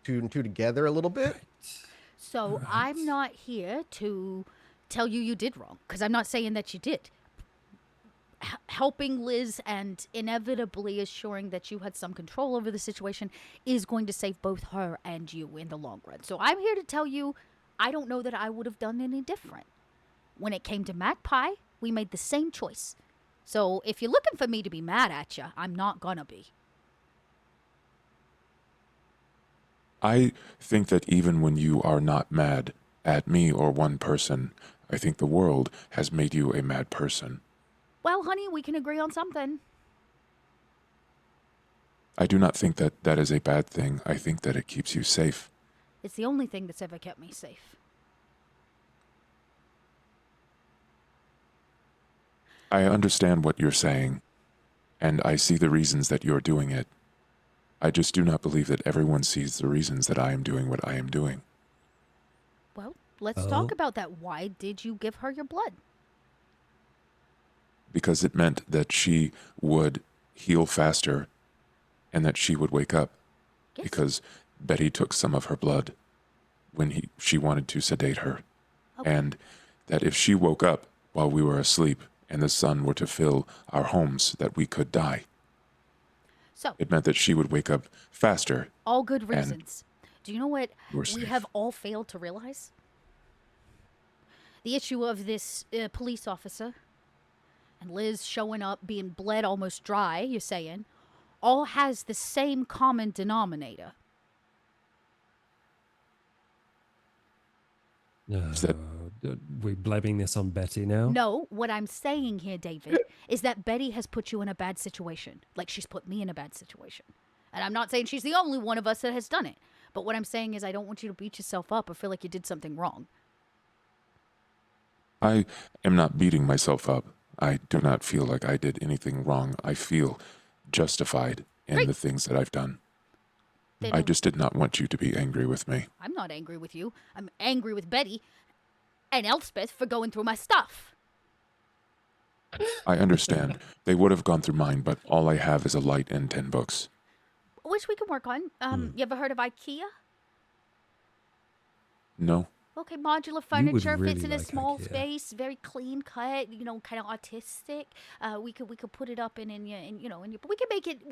two and two together a little bit. So I'm not here to tell you did wrong, because I'm not saying that you did. Helping Liz and inevitably assuring that you had some control over the situation is going to save both her and you in the long run. So I'm here to tell you, I don't know that I would have done any different. When it came to Magpie, we made the same choice. So if you're looking for me to be mad at you, I'm not gonna be. I think that even when you are not mad at me or one person, I think the world has made you a mad person. Well, honey, we can agree on something. I do not think that that is a bad thing. I think that it keeps you safe. It's the only thing that's ever kept me safe. I understand what you're saying, and I see the reasons that you're doing it. I just do not believe that everyone sees the reasons that I am doing what I am doing. Well, let's talk about that. Why did you give her your blood? Because it meant that she would heal faster and that she would wake up. Yes. Because Betty took some of her blood when she wanted to sedate her. Okay. And that if she woke up while we were asleep and the sun were to fill our homes, that we could die. So, It meant that she would wake up faster. all good reasons. Do you know what We're we safe. have all failed to realize? The issue of this police officer and Liz showing up, being bled almost dry, you're saying, all has the same common denominator. Is that- We're blaming this on Betty now? No, what I'm saying here, David, is that Betty has put you in a bad situation. Like she's put me in a bad situation. And I'm not saying she's the only one of us that has done it. But what I'm saying is I don't want you to beat yourself up or feel like you did something wrong. I am not beating myself up. I do not feel like I did anything wrong. I feel justified in Great. the things that I've done. Then I just did not want you to be angry with me. I'm not angry with you. I'm angry with Betty and Elspeth for going through my stuff. I understand. They would have gone through mine, but all I have is a light and 10 books. Which we can work on. You ever heard of IKEA? No? Okay, modular would furniture really fits in a like small IKEA. space, very clean cut, kind of artistic. We could put it up in your, but we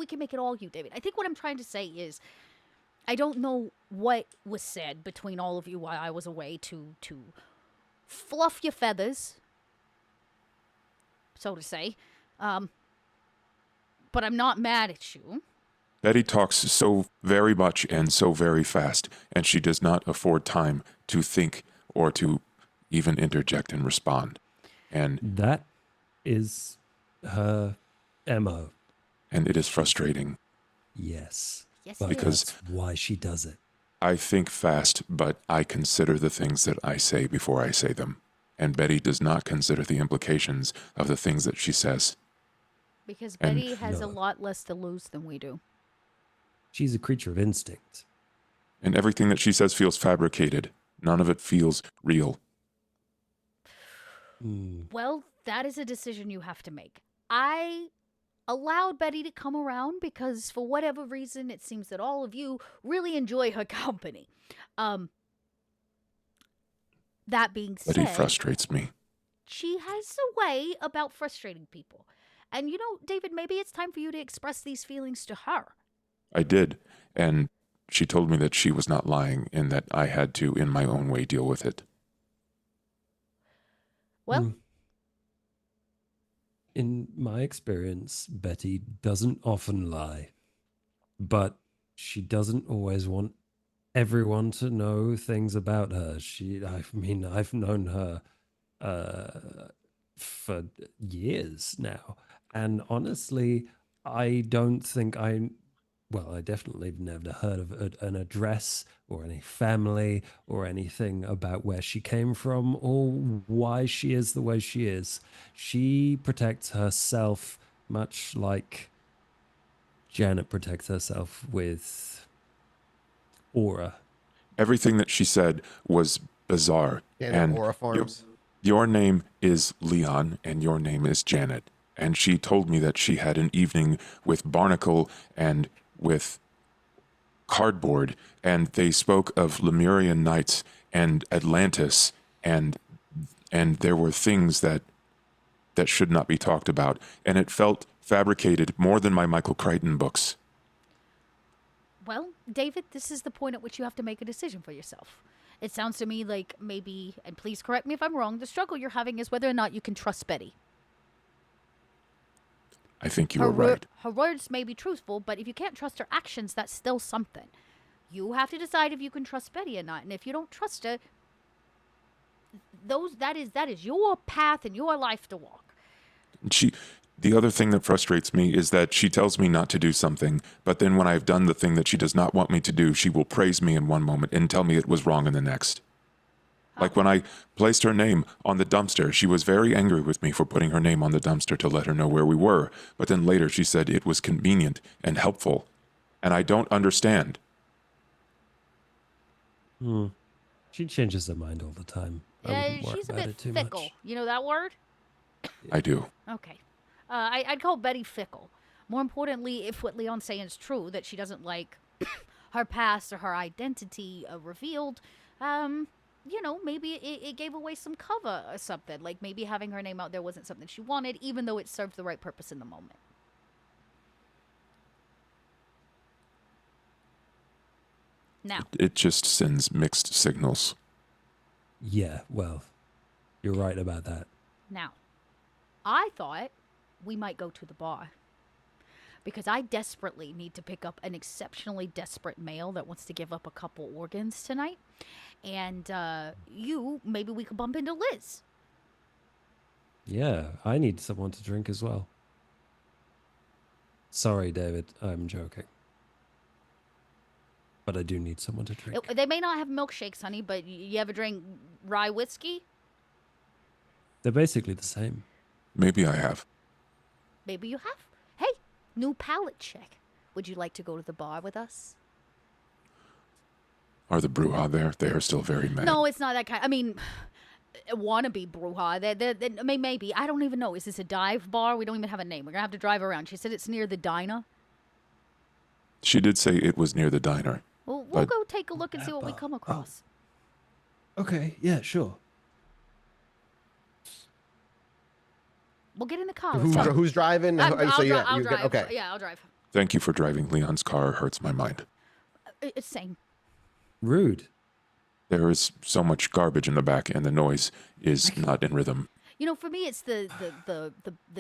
can make it all you, David. I think what I'm trying to say is, I don't know what was said between all of you while I was away to fluff your feathers, so to say. But I'm not mad at you. Betty talks so very much and so very fast, and she does not afford time to think or to even interject and respond. And That is her MO. it is frustrating. Yes. Yes, But it Because- is. that's why she does it. I think fast, but I consider the things that I say before I say them. And Betty does not consider the implications of the things that she says. Because and- Betty has a No. lot less to lose than we do. She's a creature of instinct. And everything that she says feels fabricated. None of it feels real. Well, that is a decision you have to make. I allowed Betty to come around because for whatever reason it seems that all of you really enjoy her company. That being said, Betty frustrates me. she has a way about frustrating people. And David, maybe it's time for you to express these feelings to her. I did, and she told me that she was not lying and that I had to, in my own way, deal with it. Well, In my experience, Betty doesn't often lie, but she doesn't always want everyone to know things about her. I've known her for years now, and honestly, I don't think I well, I definitely never heard of an address or any family or anything about where she came from or why she is the way she is. She protects herself much like Janet protects herself with aura. Everything that she said was bizarre. And And Aura Farms. your name is Leon and your name is Janet. And she told me that she had an evening with Barnacle and with Cardboard, and they spoke of Lemurian nights and Atlantis, and there were things that should not be talked about, and it felt fabricated more than my Michael Crichton books. Well, David, this is the point at which you have to make a decision for yourself. It sounds to me like maybe, and please correct me if I'm wrong, the struggle you're having is whether or not you can trust Betty. I think you are right. Her words may be truthful, but if you can't trust her actions, that's still something. You have to decide if you can trust Betty or not, and if you don't trust her, that is your path and your life to walk. The other thing that frustrates me is that she tells me not to do something, but then when I've done the thing that she does not want me to do, she will praise me in one moment and tell me it was wrong in the next. Like when I placed her name on the dumpster, she was very angry with me for putting her name on the dumpster to let her know where we were. But then later she said it was convenient and helpful. And I don't understand. She changes her mind all the time. I wouldn't worry She's a about bit it too fickle. much. You know that word? I do. Okay. I'd call Betty fickle. More importantly, if what Leon's saying is true, that she doesn't like her past or her identity revealed, maybe it gave away some cover or something. Like maybe having her name out there wasn't something she wanted, even though it served the right purpose in the moment. Now, It just sends mixed signals. Yeah, well, you're right about that. Now, I thought we might go to the bar. Because I desperately need to pick up an exceptionally desperate male that wants to give up a couple organs tonight. And maybe we could bump into Liz. Yeah, I need someone to drink as well. Sorry, David, I'm joking. But I do need someone to drink. They may not have milkshakes, honey, but you ever drink rye whiskey? They're basically the same. Maybe I have. Maybe you have. Hey, new palate check. Would you like to go to the bar with us? Are the Bruja there? They are still very mad. No, it's not that kind. I mean, wannabe Bruja. Maybe. I don't even know. Is this a dive bar? We don't even have a name. We're going to have to drive around. She said it's near the diner. She did say it was near the diner. Well, we'll go take a look and see what we come across. Okay, yeah, sure. We'll get in the car. Let's go. Who's driving? I'll You're drive. good? Okay. Yeah, I'll drive. Thank you for driving. Leon's car hurts my mind. It's same. Rude. There is so much garbage in the back, and the noise is not in rhythm. You know, for me, it's the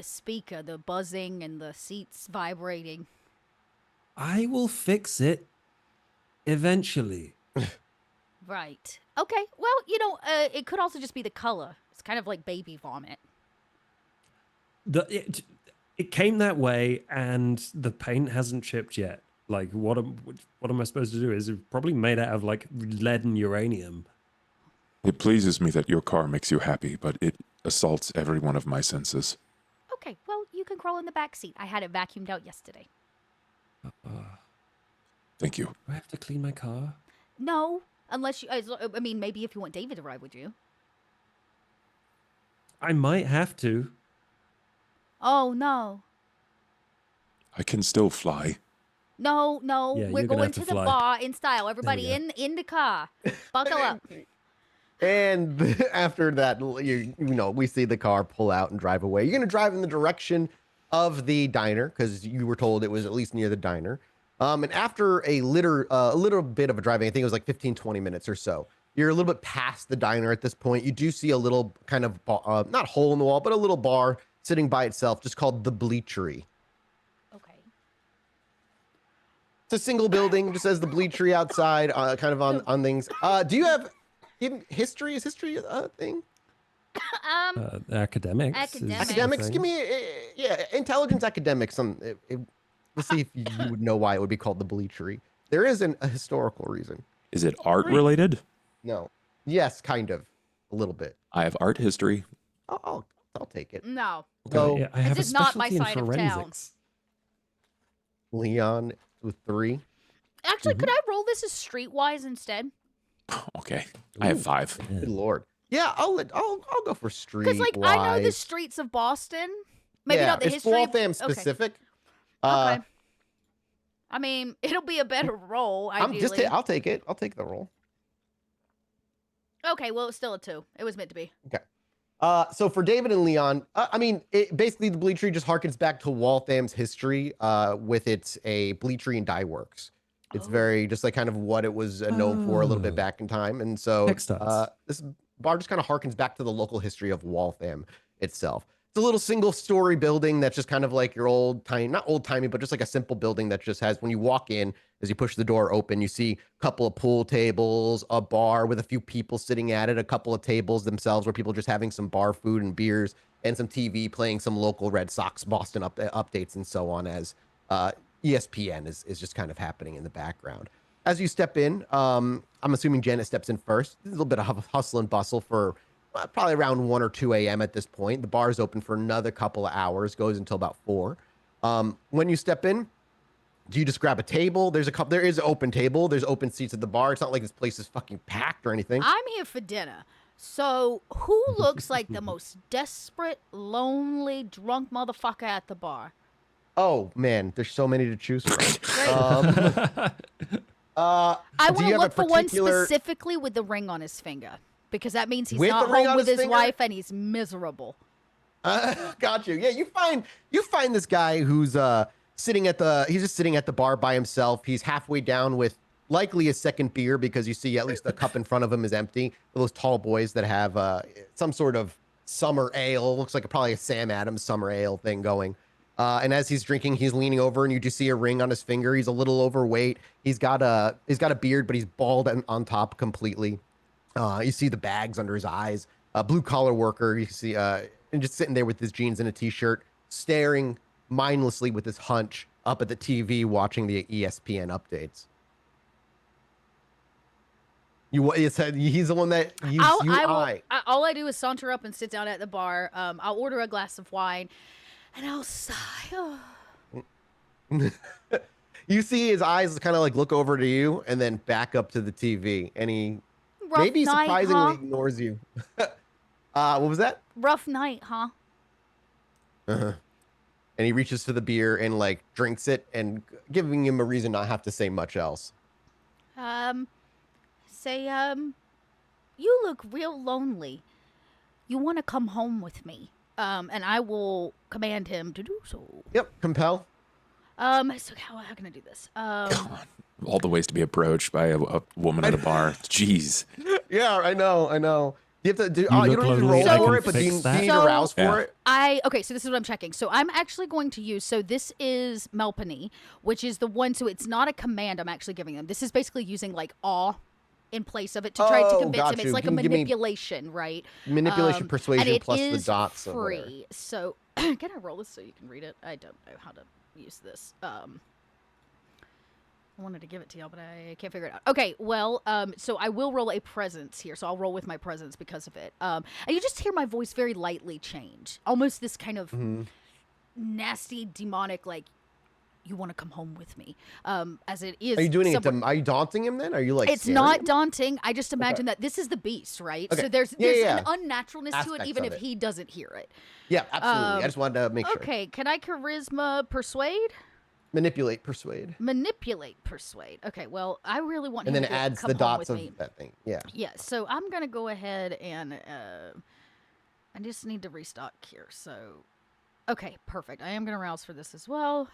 speaker, the buzzing, and the seats vibrating. I will fix it eventually. Right. Okay. Well, it could also just be the color. It's kind of like baby vomit. It came that way, and the paint hasn't chipped yet. Like, what am I supposed to do? Is it probably made out of like lead and uranium? It pleases me that your car makes you happy, but it assaults every one of my senses. Okay. Well, you can crawl in the back seat. I had it vacuumed out yesterday. Thank you. Do I have to clean my car? No, unless you. I mean, maybe if you want David to ride with you. I might have to. Oh no. I can still fly. No, Yeah, we're you're gonna going have to to the fly. bar in style. Everybody go. in the car. Buckle up. And after that, we see the car pull out and drive away. You're going to drive in the direction of the diner because you were told it was at least near the diner. And after a little bit of a driving, I think it was like 15, 20 minutes or so. You're a little bit past the diner at this point. You do see a little kind of, not hole in the wall, but a little bar sitting by itself, just called the Bleachery. Okay. It's a single building, just as the Bleachery outside, kind of on things. Do you have history? Is history a thing? Academics. Academics. is the Academics, thing. give me, intelligence academics. Let's see if you would know why it would be called the Bleachery. There is a historical reason. Is it art related? No. Yes, kind of. A little bit. I have art history. I'll take it. No. So I have a This is not my specialty in side of town. forensics. Leon with 3. Actually, could I roll this as streetwise instead? Okay. I have 5. Good lord. Yeah, I'll go for street. Because like I know the streets of Boston. Maybe yeah, not the it's history. Waltham Okay. specific. Okay. I mean, it'll be a better roll. Ideally. I'll take it. I'll take the roll. Okay, well, it's still a 2. It was meant to be. Okay. So for David and Leon, I mean, basically the Bleachery just harkens back to Waltham's history with its a Bleachery and dye works. It's very just like kind of what it was known for a little bit back in time. And so this bar just kind of harkens back to the local history of Waltham itself. It's a little single story building that's just kind of like your not old timey, but just like a simple building that just has, when you walk in, as you push the door open, you see a couple of pool tables, a bar with a few people sitting at it, a couple of tables themselves where people are just having some bar food and beers, and some TV playing some local Red Sox Boston updates and so on, as ESPN is just kind of happening in the background. As you step in, I'm assuming Janet steps in first. There's a little bit of hustle and bustle for probably around 1 or 2 a.m. at this point. The bar is open for another couple of hours, goes until about 4. When you step in, do you just grab a table? There is an open table. There's open seats at the bar. It's not like this place is fucking packed or anything. I'm here for dinner. So who looks like the most desperate, lonely, drunk motherfucker at the bar? Oh man, there's so many to choose from. I want to look for one particular- specifically with the ring on his finger, because that means he's With not the ring home on with his his finger? wife and he's miserable. Got you. Yeah, you find this guy who's he's just sitting at the bar by himself. He's halfway down with likely his second beer, because you see at least a cup in front of him is empty. Those tall boys that have some sort of summer ale, looks like probably a Sam Adams summer ale thing going. And as he's drinking, he's leaning over, and you just see a ring on his finger. He's a little overweight. He's got a beard, but he's bald on top completely. You see the bags under his eyes. Blue collar worker. You see, and just sitting there with his jeans and a t-shirt, staring mindlessly with his hunch up at the TV, watching the ESPN updates. He's the one that all I do is saunter up and sit down at the bar. I'll order a glass of wine, and I'll sigh. Oh. You see his eyes kind of like look over to you and then back up to the TV, and he maybe surprisingly ignores you. What was that? Rough night, huh? Uh-huh. And he reaches for the beer and like drinks it, and giving him a reason not have to say much else. You look real lonely. You want to come home with me? And I will command him to do so. Yep, compel. So how can I do this? Come on. All the ways to be approached by a woman at a bar. Jeez. Yeah, I know. You have to you don't need to lonely, roll I for can it, but do you fix that. need to rouse for Yeah. it? Okay, so this is what I'm checking. So I'm actually going to use, so this is Melpany, which is the one, so it's not a command I'm actually giving them. This is basically using like awe in place of it to try to convince got him. you. It's like a Can you give me manipulation, right? Manipulation, persuasion, and it plus the is dots over there. free. So can I roll this so you can read it? I don't know how to use this. I wanted to give it to y'all, but I can't figure it out. Okay, well, so I will roll a presence here. So I'll roll with my presence because of it. And you just hear my voice very lightly change. Almost this kind of nasty, demonic, like, you want to come home with me. As it is. Are you doing it? Are you daunting him then? Are you like? It's scaring not him? daunting. I just imagine that this is the beast, right? Okay. So there's Yeah. an unnaturalness to it, Aspects even of if it. he doesn't hear it. Yeah, absolutely. I just wanted to make sure. Okay, can I charisma persuade? Manipulate, persuade, Manipulate, persuade. Okay, well, I really want and him then it to adds come the home dots with of me. that thing. Yeah. Yeah, so I'm gonna go ahead and I just need to restock here. So, okay, perfect. I am gonna rouse for this as well.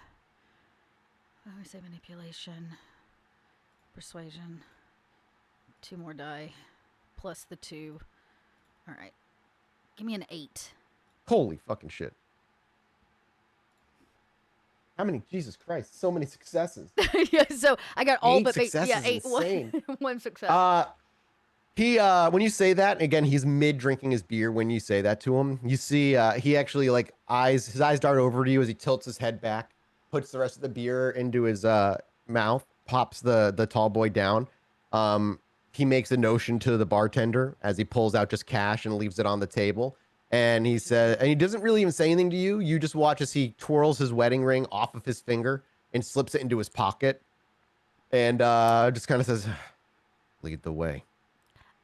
Let me say manipulation, persuasion, 2 more die, plus the 2. All right, give me an 8. Holy fucking shit! How many? Jesus Christ! So many successes. Yeah, so I got all 8 but successes yeah, is 8. insane. One success. He when you say that, again, he's mid drinking his beer when you say that to him. You see he actually like his eyes dart over to you as he tilts his head back, puts the rest of the beer into his mouth, pops the tall boy down. He makes a notion to the bartender as he pulls out just cash and leaves it on the table. And he said, and he doesn't really even say anything to you. You just watch as he twirls his wedding ring off of his finger and slips it into his pocket. And just kind of says, lead the way.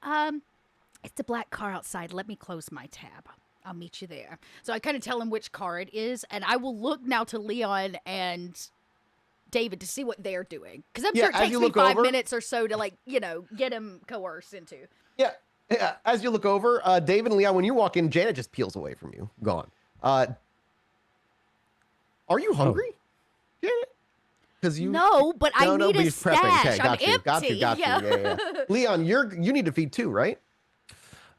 It's the black car outside. Let me close my tab. I'll meet you there. So I kind of tell him which car it is, and I will look now to Leon and David to see what they're doing. Because I'm sure it takes me 5 minutes or so to, like, you know, get him coerced into. Yeah. As you look over, David and Leon, when you walk in, Janet just peels away from you. Gone. Are you hungry, Janet? Because you no, but I need a stash. Okay, got you. I'm empty. Yeah. Leon, you need to feed too, right?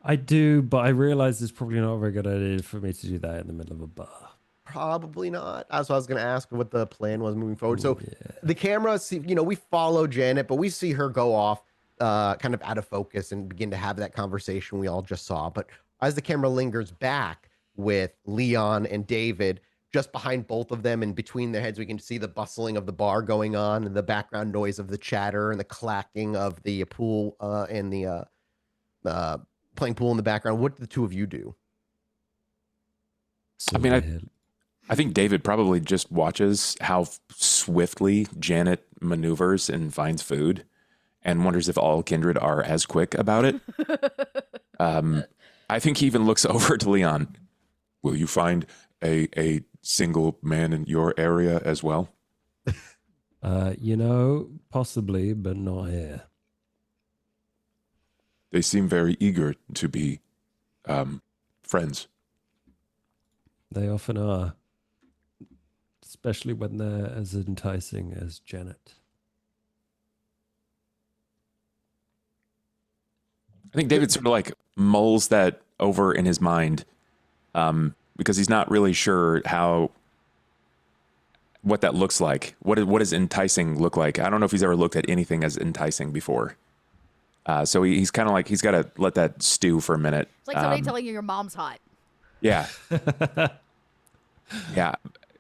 I do, but I realize it's probably not a very good idea for me to do that in the middle of a bar. Probably not. That's what I was going to ask what the plan was moving forward. So the camera, we follow Janet, but we see her go off kind of out of focus and begin to have that conversation we all just saw. But as the camera lingers back with Leon and David, just behind both of them and between their heads, we can see the bustling of the bar going on and the background noise of the chatter and the clacking of the pool and the playing pool in the background. What do the two of you do? So I think David probably just watches how swiftly Janet maneuvers and finds food and wonders if all Kindred are as quick about it. I think he even looks over to Leon. Will you find a single man in your area as well? Possibly, but not here. They seem very eager to be friends. They often are, especially when they're as enticing as Janet. I think David sort of like mulls that over in his mind because he's not really sure what that looks like. What does enticing look like? I don't know if he's ever looked at anything as enticing before. So he's kind of like, he's got to let that stew for a minute. It's like somebody telling you your mom's hot. Yeah. Yeah.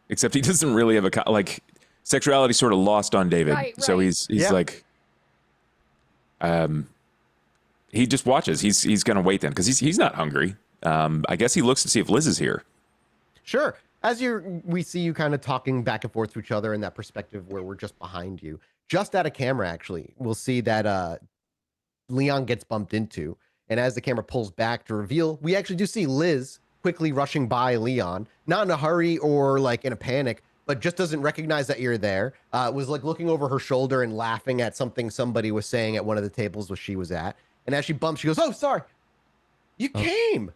Except he doesn't really have sexuality sort of lost on David. Right. So he's like, he just watches. He's going to wait then because he's not hungry. I guess he looks to see if Liz is here. Sure. As we see you kind of talking back and forth to each other in that perspective where we're just behind you, just at a camera, actually, we'll see that Leon gets bumped into. And as the camera pulls back to reveal, we actually do see Liz quickly rushing by Leon, not in a hurry or like in a panic, but just doesn't recognize that you're there. Was like looking over her shoulder and laughing at something somebody was saying at one of the tables where she was at. And as she bumps, she goes, "Oh, sorry, you came."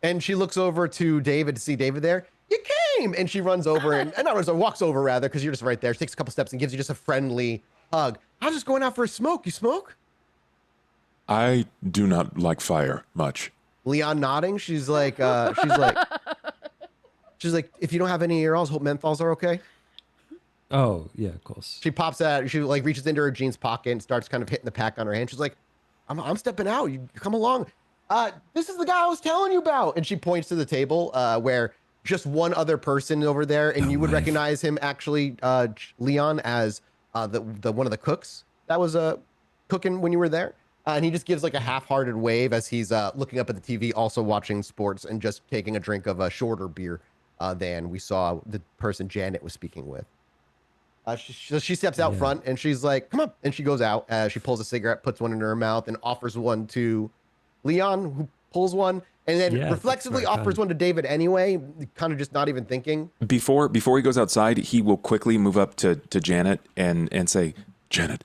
And she looks over to David to see David there. "You came." And she runs over and not runs over, walks over rather, because you're just right there. She takes a couple steps and gives you just a friendly hug. "I was just going out for a smoke. You smoke?" I do not like fire much. Leon nodding. She's like, "If you don't have any ear hope menthols are okay." Oh, yeah, of course. She pops out. She like reaches into her jeans pocket and starts kind of hitting the pack on her hand. She's like, I'm stepping out. You come along. This is the guy I was telling you about." And she points to the table where just one other person over there, and you would recognize him actually, Leon, as the one of the cooks that was cooking when you were there. And he just gives like a half-hearted wave as he's looking up at the TV, also watching sports and just taking a drink of a shorter beer than we saw the person Janet was speaking with. She steps out front and she's like, "Come on." And she goes out. She pulls a cigarette, puts one in her mouth, and offers one to Leon, who pulls one, and then reflexively offers one to David anyway, kind of just not even thinking. Before he goes outside, he will quickly move up to Janet and say, "Janet,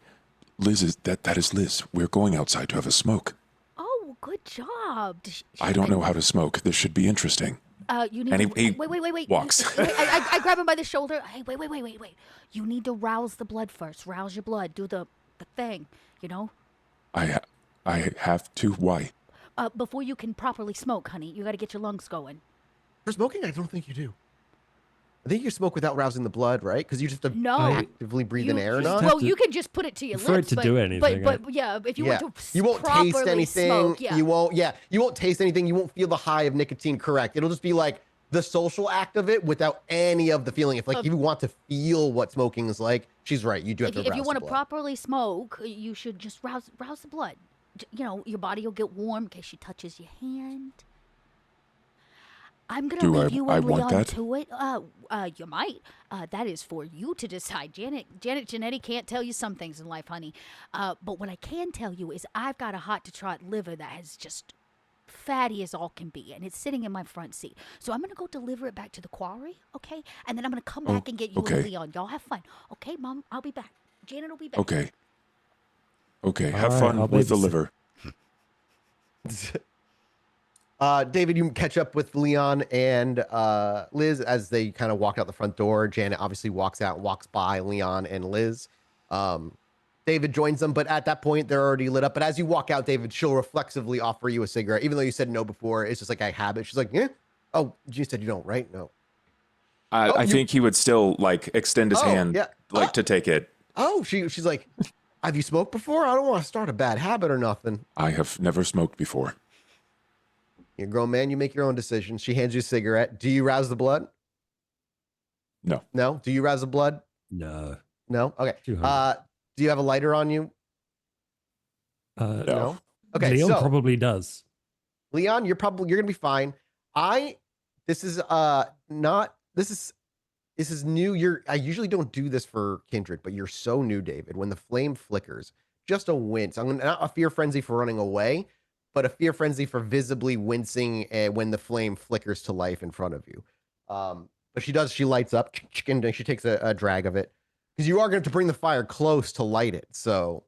Liz that is Liz. We're going outside to have a smoke." Oh, good job. I don't know how to smoke. This should be interesting. You need and he wait. walks. I grab him by the shoulder. Hey, wait. You need to rouse the blood first. Rouse your blood. Do the thing, you know? I have to. Why? Before you can properly smoke, honey, you got to get your lungs going. For smoking, I don't think you do. I think you smoke without rousing the blood, right? Because you just have to actively breathe in air, not? Well, you can just put it to your lips. To do anything. But yeah, if you want to you won't properly taste anything. Smoke, You won't taste anything. You won't feel the high of nicotine, correct? It'll just be like the social act of it without any of the feeling. If you want to feel what smoking is like, she's right. You do have to If you rouse want the to blood. properly smoke, you should just rouse the blood. You know, your body will get warm in case she touches your hand. I'm gonna leave you I and want Leon that? to it. You might. That is for you to decide. Janet Janetti can't tell you some things in life, honey. But what I can tell you is I've got a hot to trot liver that is just fatty as all can be, and it's sitting in my front seat. So I'm gonna go deliver it back to the quarry, okay? And then I'm gonna come back and get you okay. and Leon. Y'all have fun, okay, Mom? I'll be back. Janet will be back. Okay. Okay. All Have right, fun I'll with the babysit. liver. David, you catch up with Leon and Liz as they kind of walk out the front door. Janet obviously walks by Leon and Liz. David joins them, but at that point, they're already lit up. But as you walk out, David, she'll reflexively offer you a cigarette, even though you said no before. It's just like a habit. She's like, yeah. Oh, you said you don't, right? No. I think he would still like extend his hand, yeah. to take it. Oh, she's like, have you smoked before? I don't want to start a bad habit or nothing. I have never smoked before. You're a grown man. You make your own decisions. She hands you a cigarette. Do you rouse the blood? No. No. Do you rouse the blood? No. No. Okay. Too hungry. Do you have a lighter on you? No. Okay. Leon so probably does. Leon, you're gonna be fine. This is new. I usually don't do this for Kindred, but you're so new, David. When the flame flickers, just a wince. Not a fear frenzy for running away, but a fear frenzy for visibly wincing when the flame flickers to life in front of you. But she lights up, and she takes a drag of it. Because you are going to bring the fire close to light it. So,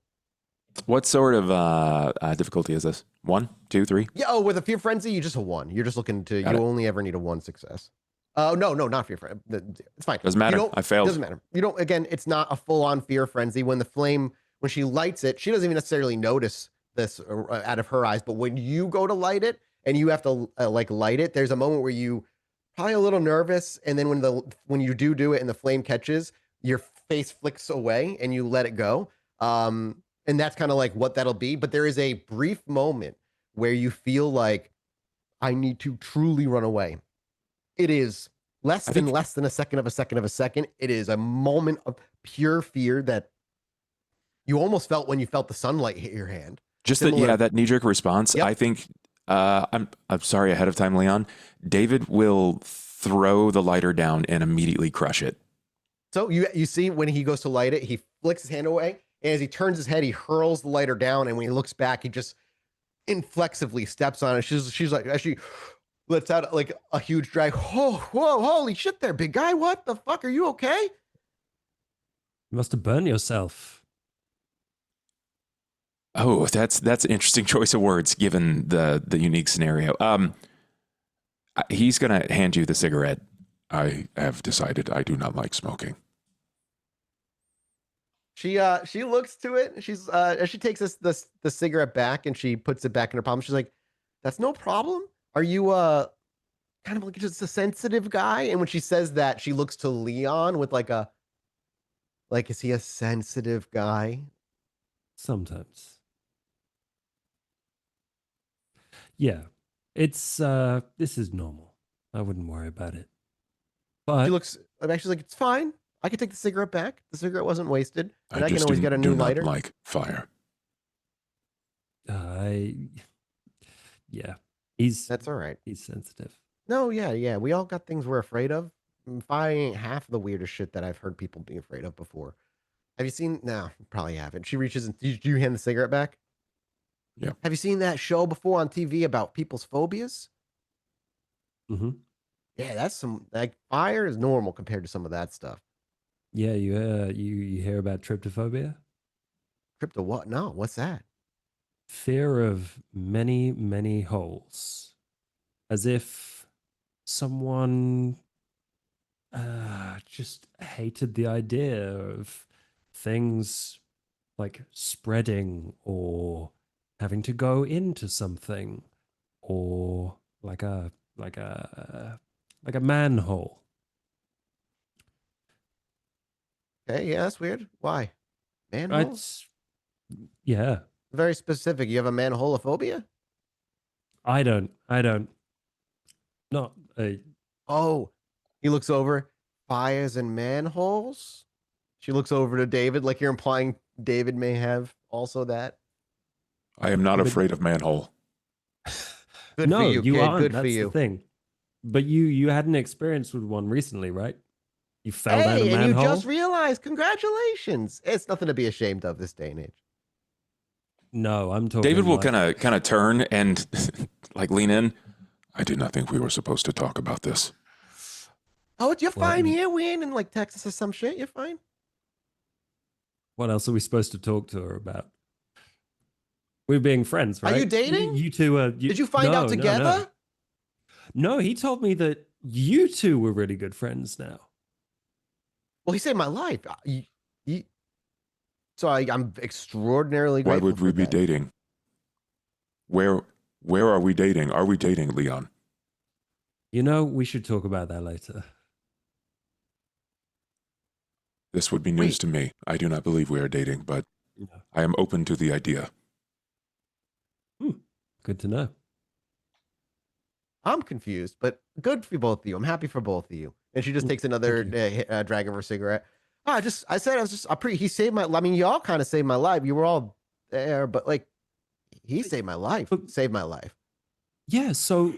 What sort of difficulty is this? 1, 2, 3? yeah. Oh, with a fear frenzy, you just a 1. You're just looking to. Got You it. only ever need a 1 success. Oh no, not fear frenzy. It's fine. Doesn't matter. I failed. Doesn't matter. You don't. Again, it's not a full-on fear frenzy. When she lights it, she doesn't even necessarily notice this out of her eyes. But when you go to light it and you have to light it, there's a moment where you probably a little nervous, and then when you do it and the flame catches, your face flicks away and you let it go. And that's kind of like what that'll be. But there is a brief moment where you feel like I need to truly run away. It is less than a second of a second of a second. It is a moment of pure fear that you almost felt when you felt the sunlight hit your hand. Just that knee-jerk response. Yep. I think I'm sorry ahead of time, Leon. David will throw the lighter down and immediately crush it. So you see when he goes to light it, he flicks his hand away, and as he turns his head, he hurls the lighter down, and when he looks back, he just inflexively steps on it. She's like, as she lets out like a huge drag. Oh, whoa, holy shit there, big guy. What the fuck? Are you okay? You must have burned yourself. Oh, that's an interesting choice of words given the unique scenario. He's gonna hand you the cigarette. I have decided I do not like smoking. She looks to it. She's as she takes the cigarette back and she puts it back in her palm. She's like, "That's no problem. Are you kind of like just a sensitive guy?" And when she says that, she looks to Leon with is he a sensitive guy? Sometimes. Yeah. It's this is normal. I wouldn't worry about it. But She looks. She's like, "It's fine. I can take the cigarette back. The cigarette wasn't wasted, and I can just always get a new do not lighter." like fire. yeah. That's all right. He's sensitive. No, yeah. We all got things we're afraid of. Fire ain't half the weirdest shit that I've heard people be afraid of before. Have you seen? No, you probably haven't. She reaches and do you hand the cigarette back? Yeah. Have you seen that show before on TV about people's phobias? Mm-hmm. Yeah, that's some fire is normal compared to some of that stuff. Yeah, you hear about tryptophobia? Crypto what? No, what's that? Fear of many, many holes. As if someone just hated the idea of things like spreading or having to go into something or like a manhole. Okay, yeah, that's weird. Why? Manhole? It's yeah. Very specific. You have a manholophobia? I don't. Not Oh, he looks over. Fires and manholes. She looks over to David, like you're implying David may have also that. I am not But afraid of manhole. Good for no, you, you kid. aren't. Good for That's the you. thing. But you had an experience with one recently, right? You fell down a Hey, and you just manhole? realized. Congratulations. It's nothing to be ashamed of this day and age. No, I'm David talking will like kind of turn and like lean in. I did not think we were supposed to talk about this. Oh, you're well, fine here. We ain't in like Texas or some shit. You're fine. what else are we supposed to talk to her about? We're being friends, Are you right? dating? You two are. Did you find out No. together? No, he told me that you two were really good friends now. Well, he saved my life. So I'm extraordinarily Why grateful would we for be that. dating? Where are we dating? Are we dating, Leon? You know, we should talk about that later. This would be news Wait. to me. I do not believe we are dating, but No. I am open to the idea. Good to know. I'm confused, but good for both of you. I'm happy for both of you. And she just takes another drag of her cigarette. I said I was just, he saved my, I mean, y'all kind of saved my life. You were all there, but like, he saved my life. Saved my life. Yeah, so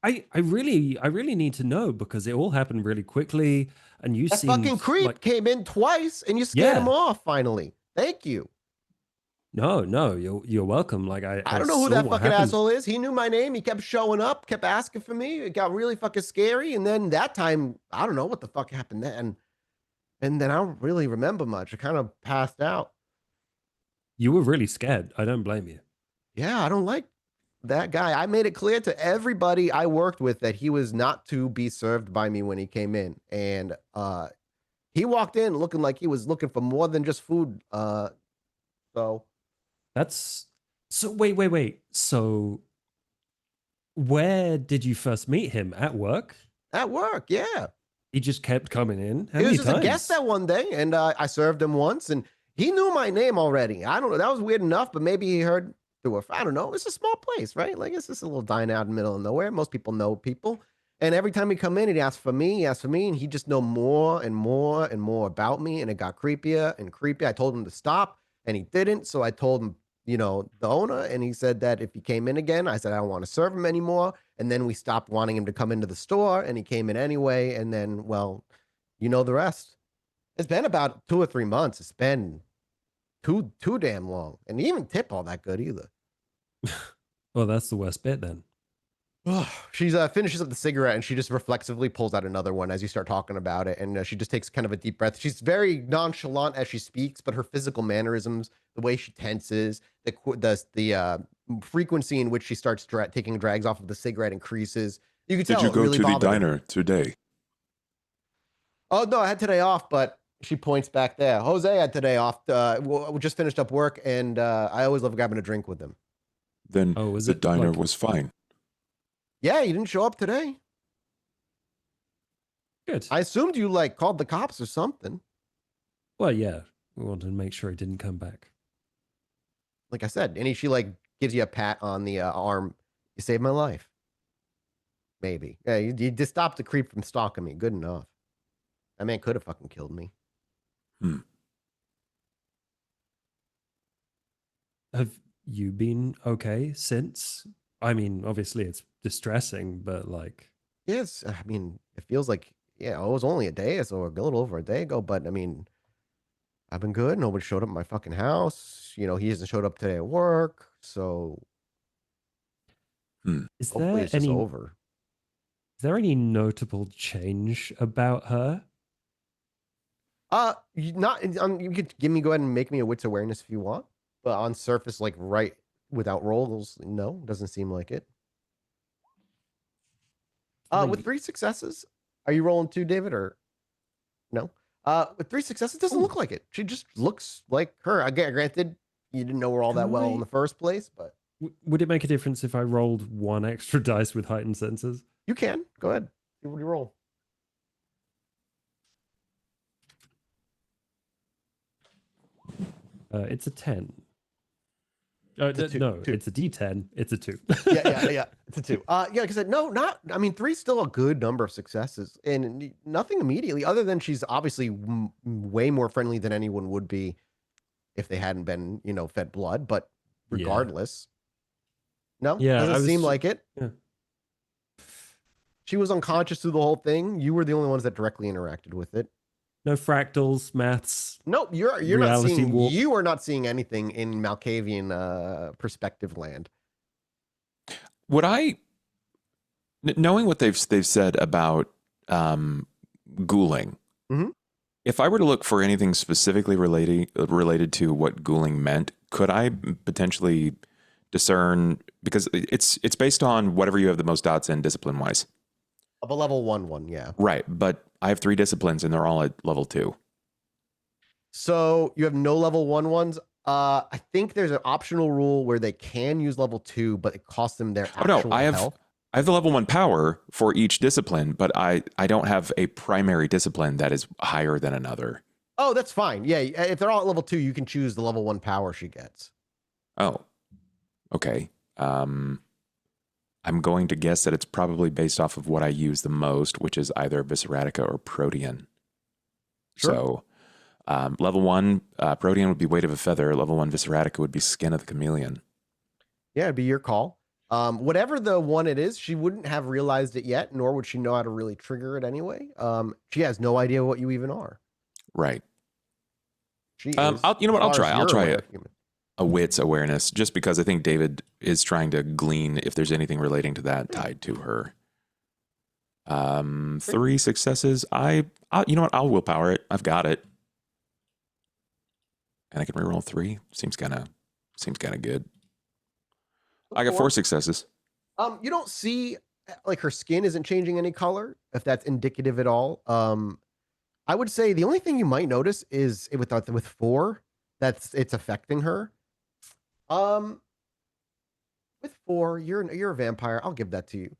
I really need to know because it all happened really quickly and you That seemed fucking creep like came in twice and you scared him yeah. off finally. Thank you. No, you're welcome. Like I I don't know who saw that what fucking happened. asshole is. He knew my name. He kept showing up, kept asking for me. It got really fucking scary. And then that time, I don't know what the fuck happened then. And then I don't really remember much. I kind of passed out. You were really scared. I don't blame you. Yeah, I don't like that guy. I made it clear to everybody I worked with that he was not to be served by me when he came in. And he walked in looking like he was looking for more than just food. So That's so wait. So where did you first meet him? At work? at work, yeah. He just kept coming in. How He was many just a guest times? that one day, and I served him once, and he knew my name already. I don't know. That was weird enough, but maybe he heard through a. I don't know. It's a small place, right? Like it's just a little dine out in the middle of nowhere. Most people know people, and every time he come in, he'd ask for me. He asked for me, and he just know more and more and more about me, and it got creepier and creepier. I told him to stop, and he didn't. So I told him, the owner, and he said that if he came in again, I said I don't want to serve him anymore. And then we stopped wanting him to come into the store, and he came in anyway. And then, well, you know the rest. It's been about 2 or 3 months. It's been too damn long, and he even tip all that good either. Well, that's the worst bit then. She's finishes up the cigarette and she just reflexively pulls out another one as you start talking about it, and she just takes kind of a deep breath. She's very nonchalant as she speaks, but her physical mannerisms, the way she tenses, the frequency in which she starts taking drags off of the cigarette increases. You can Did tell you it go really to the bothered her. diner today? Oh no, I had today off, but she points back there. Jose had today off. We just finished up work, and I always love grabbing a drink with him. Then Oh, was the it diner like was fine. Yeah, you didn't show up today. good? I assumed you like called the cops or something. Well, yeah. We wanted to make sure he didn't come back. Like I said, and she like gives you a pat on the arm. You saved my life. Maybe. Yeah, you just stopped the creep from stalking me. Good enough. That man could have fucking killed me. Have you been okay since? I mean, obviously it's distressing, but like Yes, I mean, it feels like it was only a day or so, a little over a day ago. But I mean, I've been good. Nobody showed up at my fucking house. He hasn't showed up today at work. So is hopefully there it's just any over. is there any notable change about her? You could go ahead and make me a wits awareness if you want, but on surface, like right without rolls, no, doesn't seem like it. With 3 successes, are you rolling 2, David, or no? With 3 successes, it doesn't Ooh. look like it. She just looks like her. Granted, you didn't know her all that Can well in I- the first place, but Would it make a difference if I rolled one extra dice with heightened senses? you can go ahead. See what you roll. It's a 10. It's a two. No, Two. it's a D10. It's a 2. Yeah. It's a 2. Yeah, because no, not. I mean, 3's still a good number of successes, and nothing immediately, other than she's obviously way more friendly than anyone would be if they hadn't been, fed blood. But Yeah. regardless, no, Yeah, doesn't seem like it. Yeah. She was unconscious through the whole thing. You were the only ones that directly interacted with it. No fractals, maths. Nope, you're not Reality seeing. warp. You are not seeing anything in Malkavian perspective land. Would I, knowing what they've said about ghouling, Mhm. if I were to look for anything specifically related to what ghouling meant, could I potentially discern, because it's based on whatever you have the most dots in discipline wise? Of a level 1, yeah. Right, but I have 3 disciplines and they're all at level 2. So you have no level 1s. I think there's an optional rule where they can use level 2, but it costs them their actual health. I have the level 1 power for each discipline, but I don't have a primary discipline that is higher than another. Oh, that's fine. Yeah, if they're all at level 2, you can choose the level 1 power she gets. Oh, okay. I'm going to guess that it's probably based off of what I use the most, which is either Visceratica or Protean. Sure. So level 1, Protean would be Weight of a Feather. Level 1, Visceratica would be Skin of the Chameleon. Yeah, it'd be your call. Whatever the one it is, she wouldn't have realized it yet, nor would she know how to really trigger it anyway. She has no idea what you even are. Right. She is, you know what? I'll try it. Human. A wits awareness, just because I think David is trying to glean if there's anything relating to that tied to her. 3 successes. I you know what? I'll willpower it. I've got it, and I can reroll 3. Seems kind of good. I got 4 successes. You don't see like her skin isn't changing any color, if that's indicative at all. I would say the only thing you might notice is with 4 it's affecting her. With 4, you're a vampire. I'll give that to you.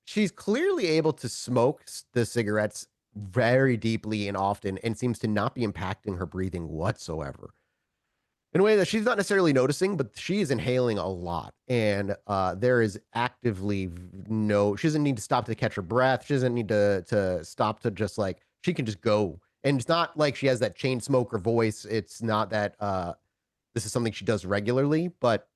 She's clearly able to smoke the cigarettes very deeply and often, and seems to not be impacting her breathing whatsoever. In a way that she's not necessarily noticing, but she is inhaling a lot, and there is actively she doesn't need to stop to catch her breath. She doesn't need to stop to just she can just go. And it's not like she has that chain smoker voice. It's not that this is something she does regularly, but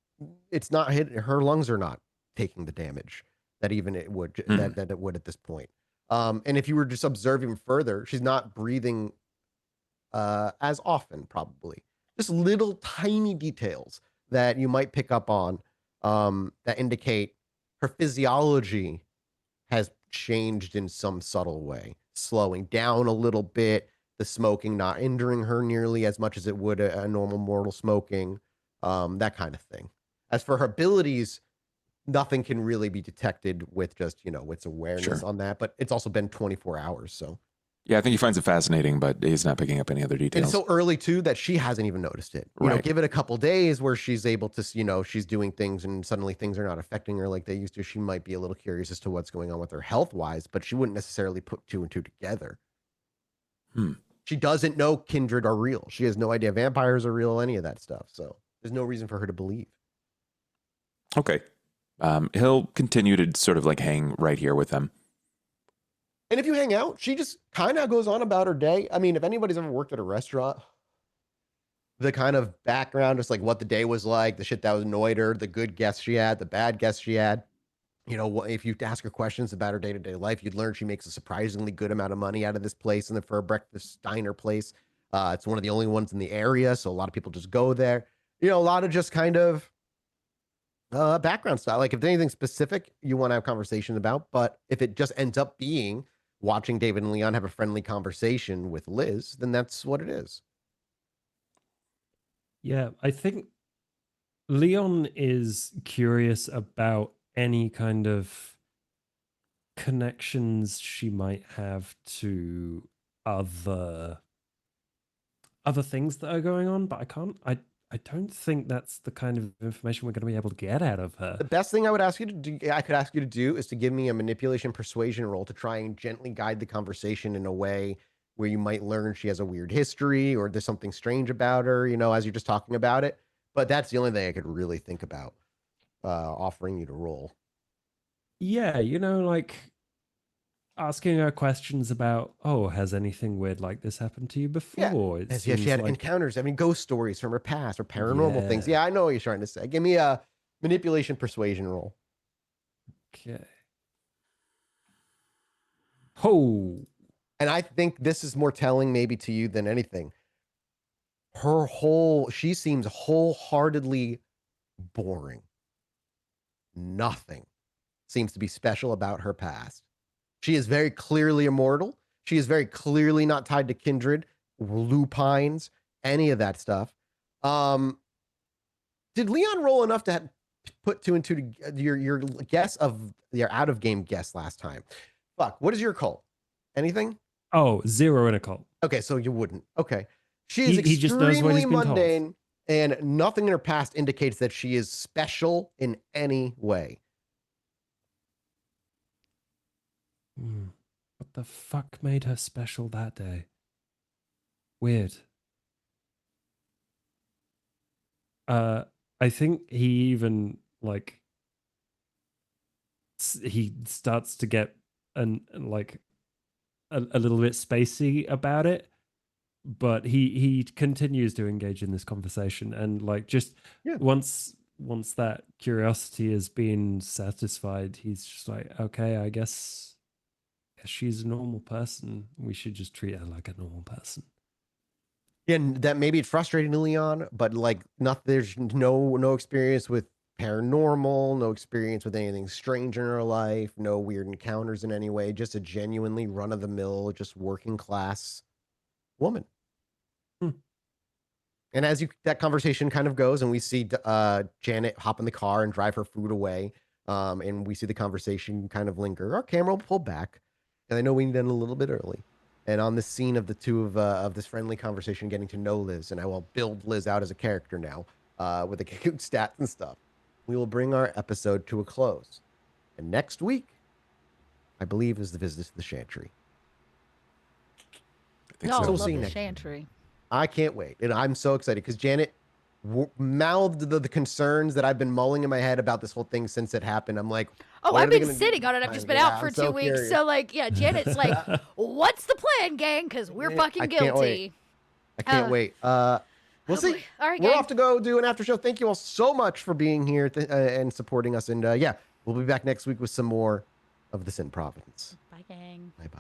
it's not her lungs are not taking the damage that even it would that it would at this point. And if you were just observing further, she's not breathing as often, probably. Just little tiny details that you might pick up on that indicate her physiology has changed in some subtle way, slowing down a little bit, the smoking not injuring her nearly as much as it would a normal mortal smoking, that kind of thing. As for her abilities, nothing can really be detected with just, its awareness on that, but it's also been 24 hours, so. Yeah, I think he finds it fascinating, but he's not picking up any other details. And so early too that she hasn't even noticed it. Give it a couple days where she's able to, she's doing things and suddenly things are not affecting her like they used to. She might be a little curious as to what's going on with her health wise, but she wouldn't necessarily put 2 and 2 together. She doesn't know Kindred are real. She has no idea vampires are real, any of that stuff. So there's no reason for her to believe. Okay. He'll continue to sort of hang right here with them. And if you hang out, she just kind of goes on about her day. I mean, if anybody's ever worked at a restaurant, the kind of background, just what the day was like, the shit that was annoyed her, the good guests she had, the bad guests she had. If you ask her questions about her day-to-day life, you'd learn she makes a surprisingly good amount of money out of this place and for a breakfast diner place. It's one of the only ones in the area, so a lot of people just go there. A lot of just kind of background style. If there's anything specific you want to have a conversation about, but if it just ends up being watching David and Leon have a friendly conversation with Liz, then that's what it is. Yeah, I think Leon is curious about any kind of connections she might have to other things that are going on, but I don't think that's the kind of information we're going to be able to get out of her. The best thing I could ask you to do is to give me a manipulation persuasion roll to try and gently guide the conversation in a way where you might learn she has a weird history or there's something strange about her, as you're just talking about it. But that's the only thing I could really think about offering you to roll. Yeah, like asking her questions about, oh, has anything weird like this happened to you before? It Has she seems had like encounters? I mean, ghost stories from her past or paranormal things. Yeah. Yeah, I know what you're trying to say. Give me a manipulation persuasion roll. Okay. Oh, And I think this is more telling maybe to you than anything. She seems wholeheartedly boring. Nothing seems to be special about her past. She is very clearly immortal. She is very clearly not tied to kindred, lupines, any of that stuff. Did Leon roll enough to put two and two to your guess of your out of game guess last time? Fuck. What is your cult? Anything? oh, 0 in a cult. Okay, so you wouldn't. Okay. She is He just knows what extremely he's been told. mundane, and nothing in her past indicates that she is special in any way. What the fuck made her special that day? Weird. I think he even like he starts to get like a little bit spacey about it, but he continues to engage in this conversation, and like just Yeah. once that curiosity has been satisfied, he's just like, okay, I guess she's a normal person. We should just treat her like a normal person. And that maybe it's frustrating to Leon, but like there's no experience with paranormal, no experience with anything strange in her life, no weird encounters in any way, just a genuinely run of the mill, just working class woman. And as that conversation kind of goes, and we see Janet hop in the car and drive her food away, and we see the conversation kind of linger, our camera will pull back, and I know we ended a little bit early. And on the scene of the two of this friendly conversation, getting to know Liz, and I will build Liz out as a character now with the cute stats and stuff. We will bring our episode to a close, and next week, I believe, is the visit to the Chantry. I think No, so. we'll love see the next Chantry. I can't wait. And I'm so excited because Janet mouthed the concerns that I've been mulling in my head about this whole thing since it happened. I'm like, Oh, what I've are they been gonna sitting do? on it. I've just been Yeah, out for I'm so 2 weeks. curious. So, like, yeah, Janet's like, what's the plan, gang? Because we're fucking I can't wait. guilty. I can't wait. We'll Oh, see. boy. All right, We're gang. off to go do an after show. Thank you all so much for being here and supporting us. And yeah, we'll be back next week with some more of this in Providence. Bye, gang. Bye bye.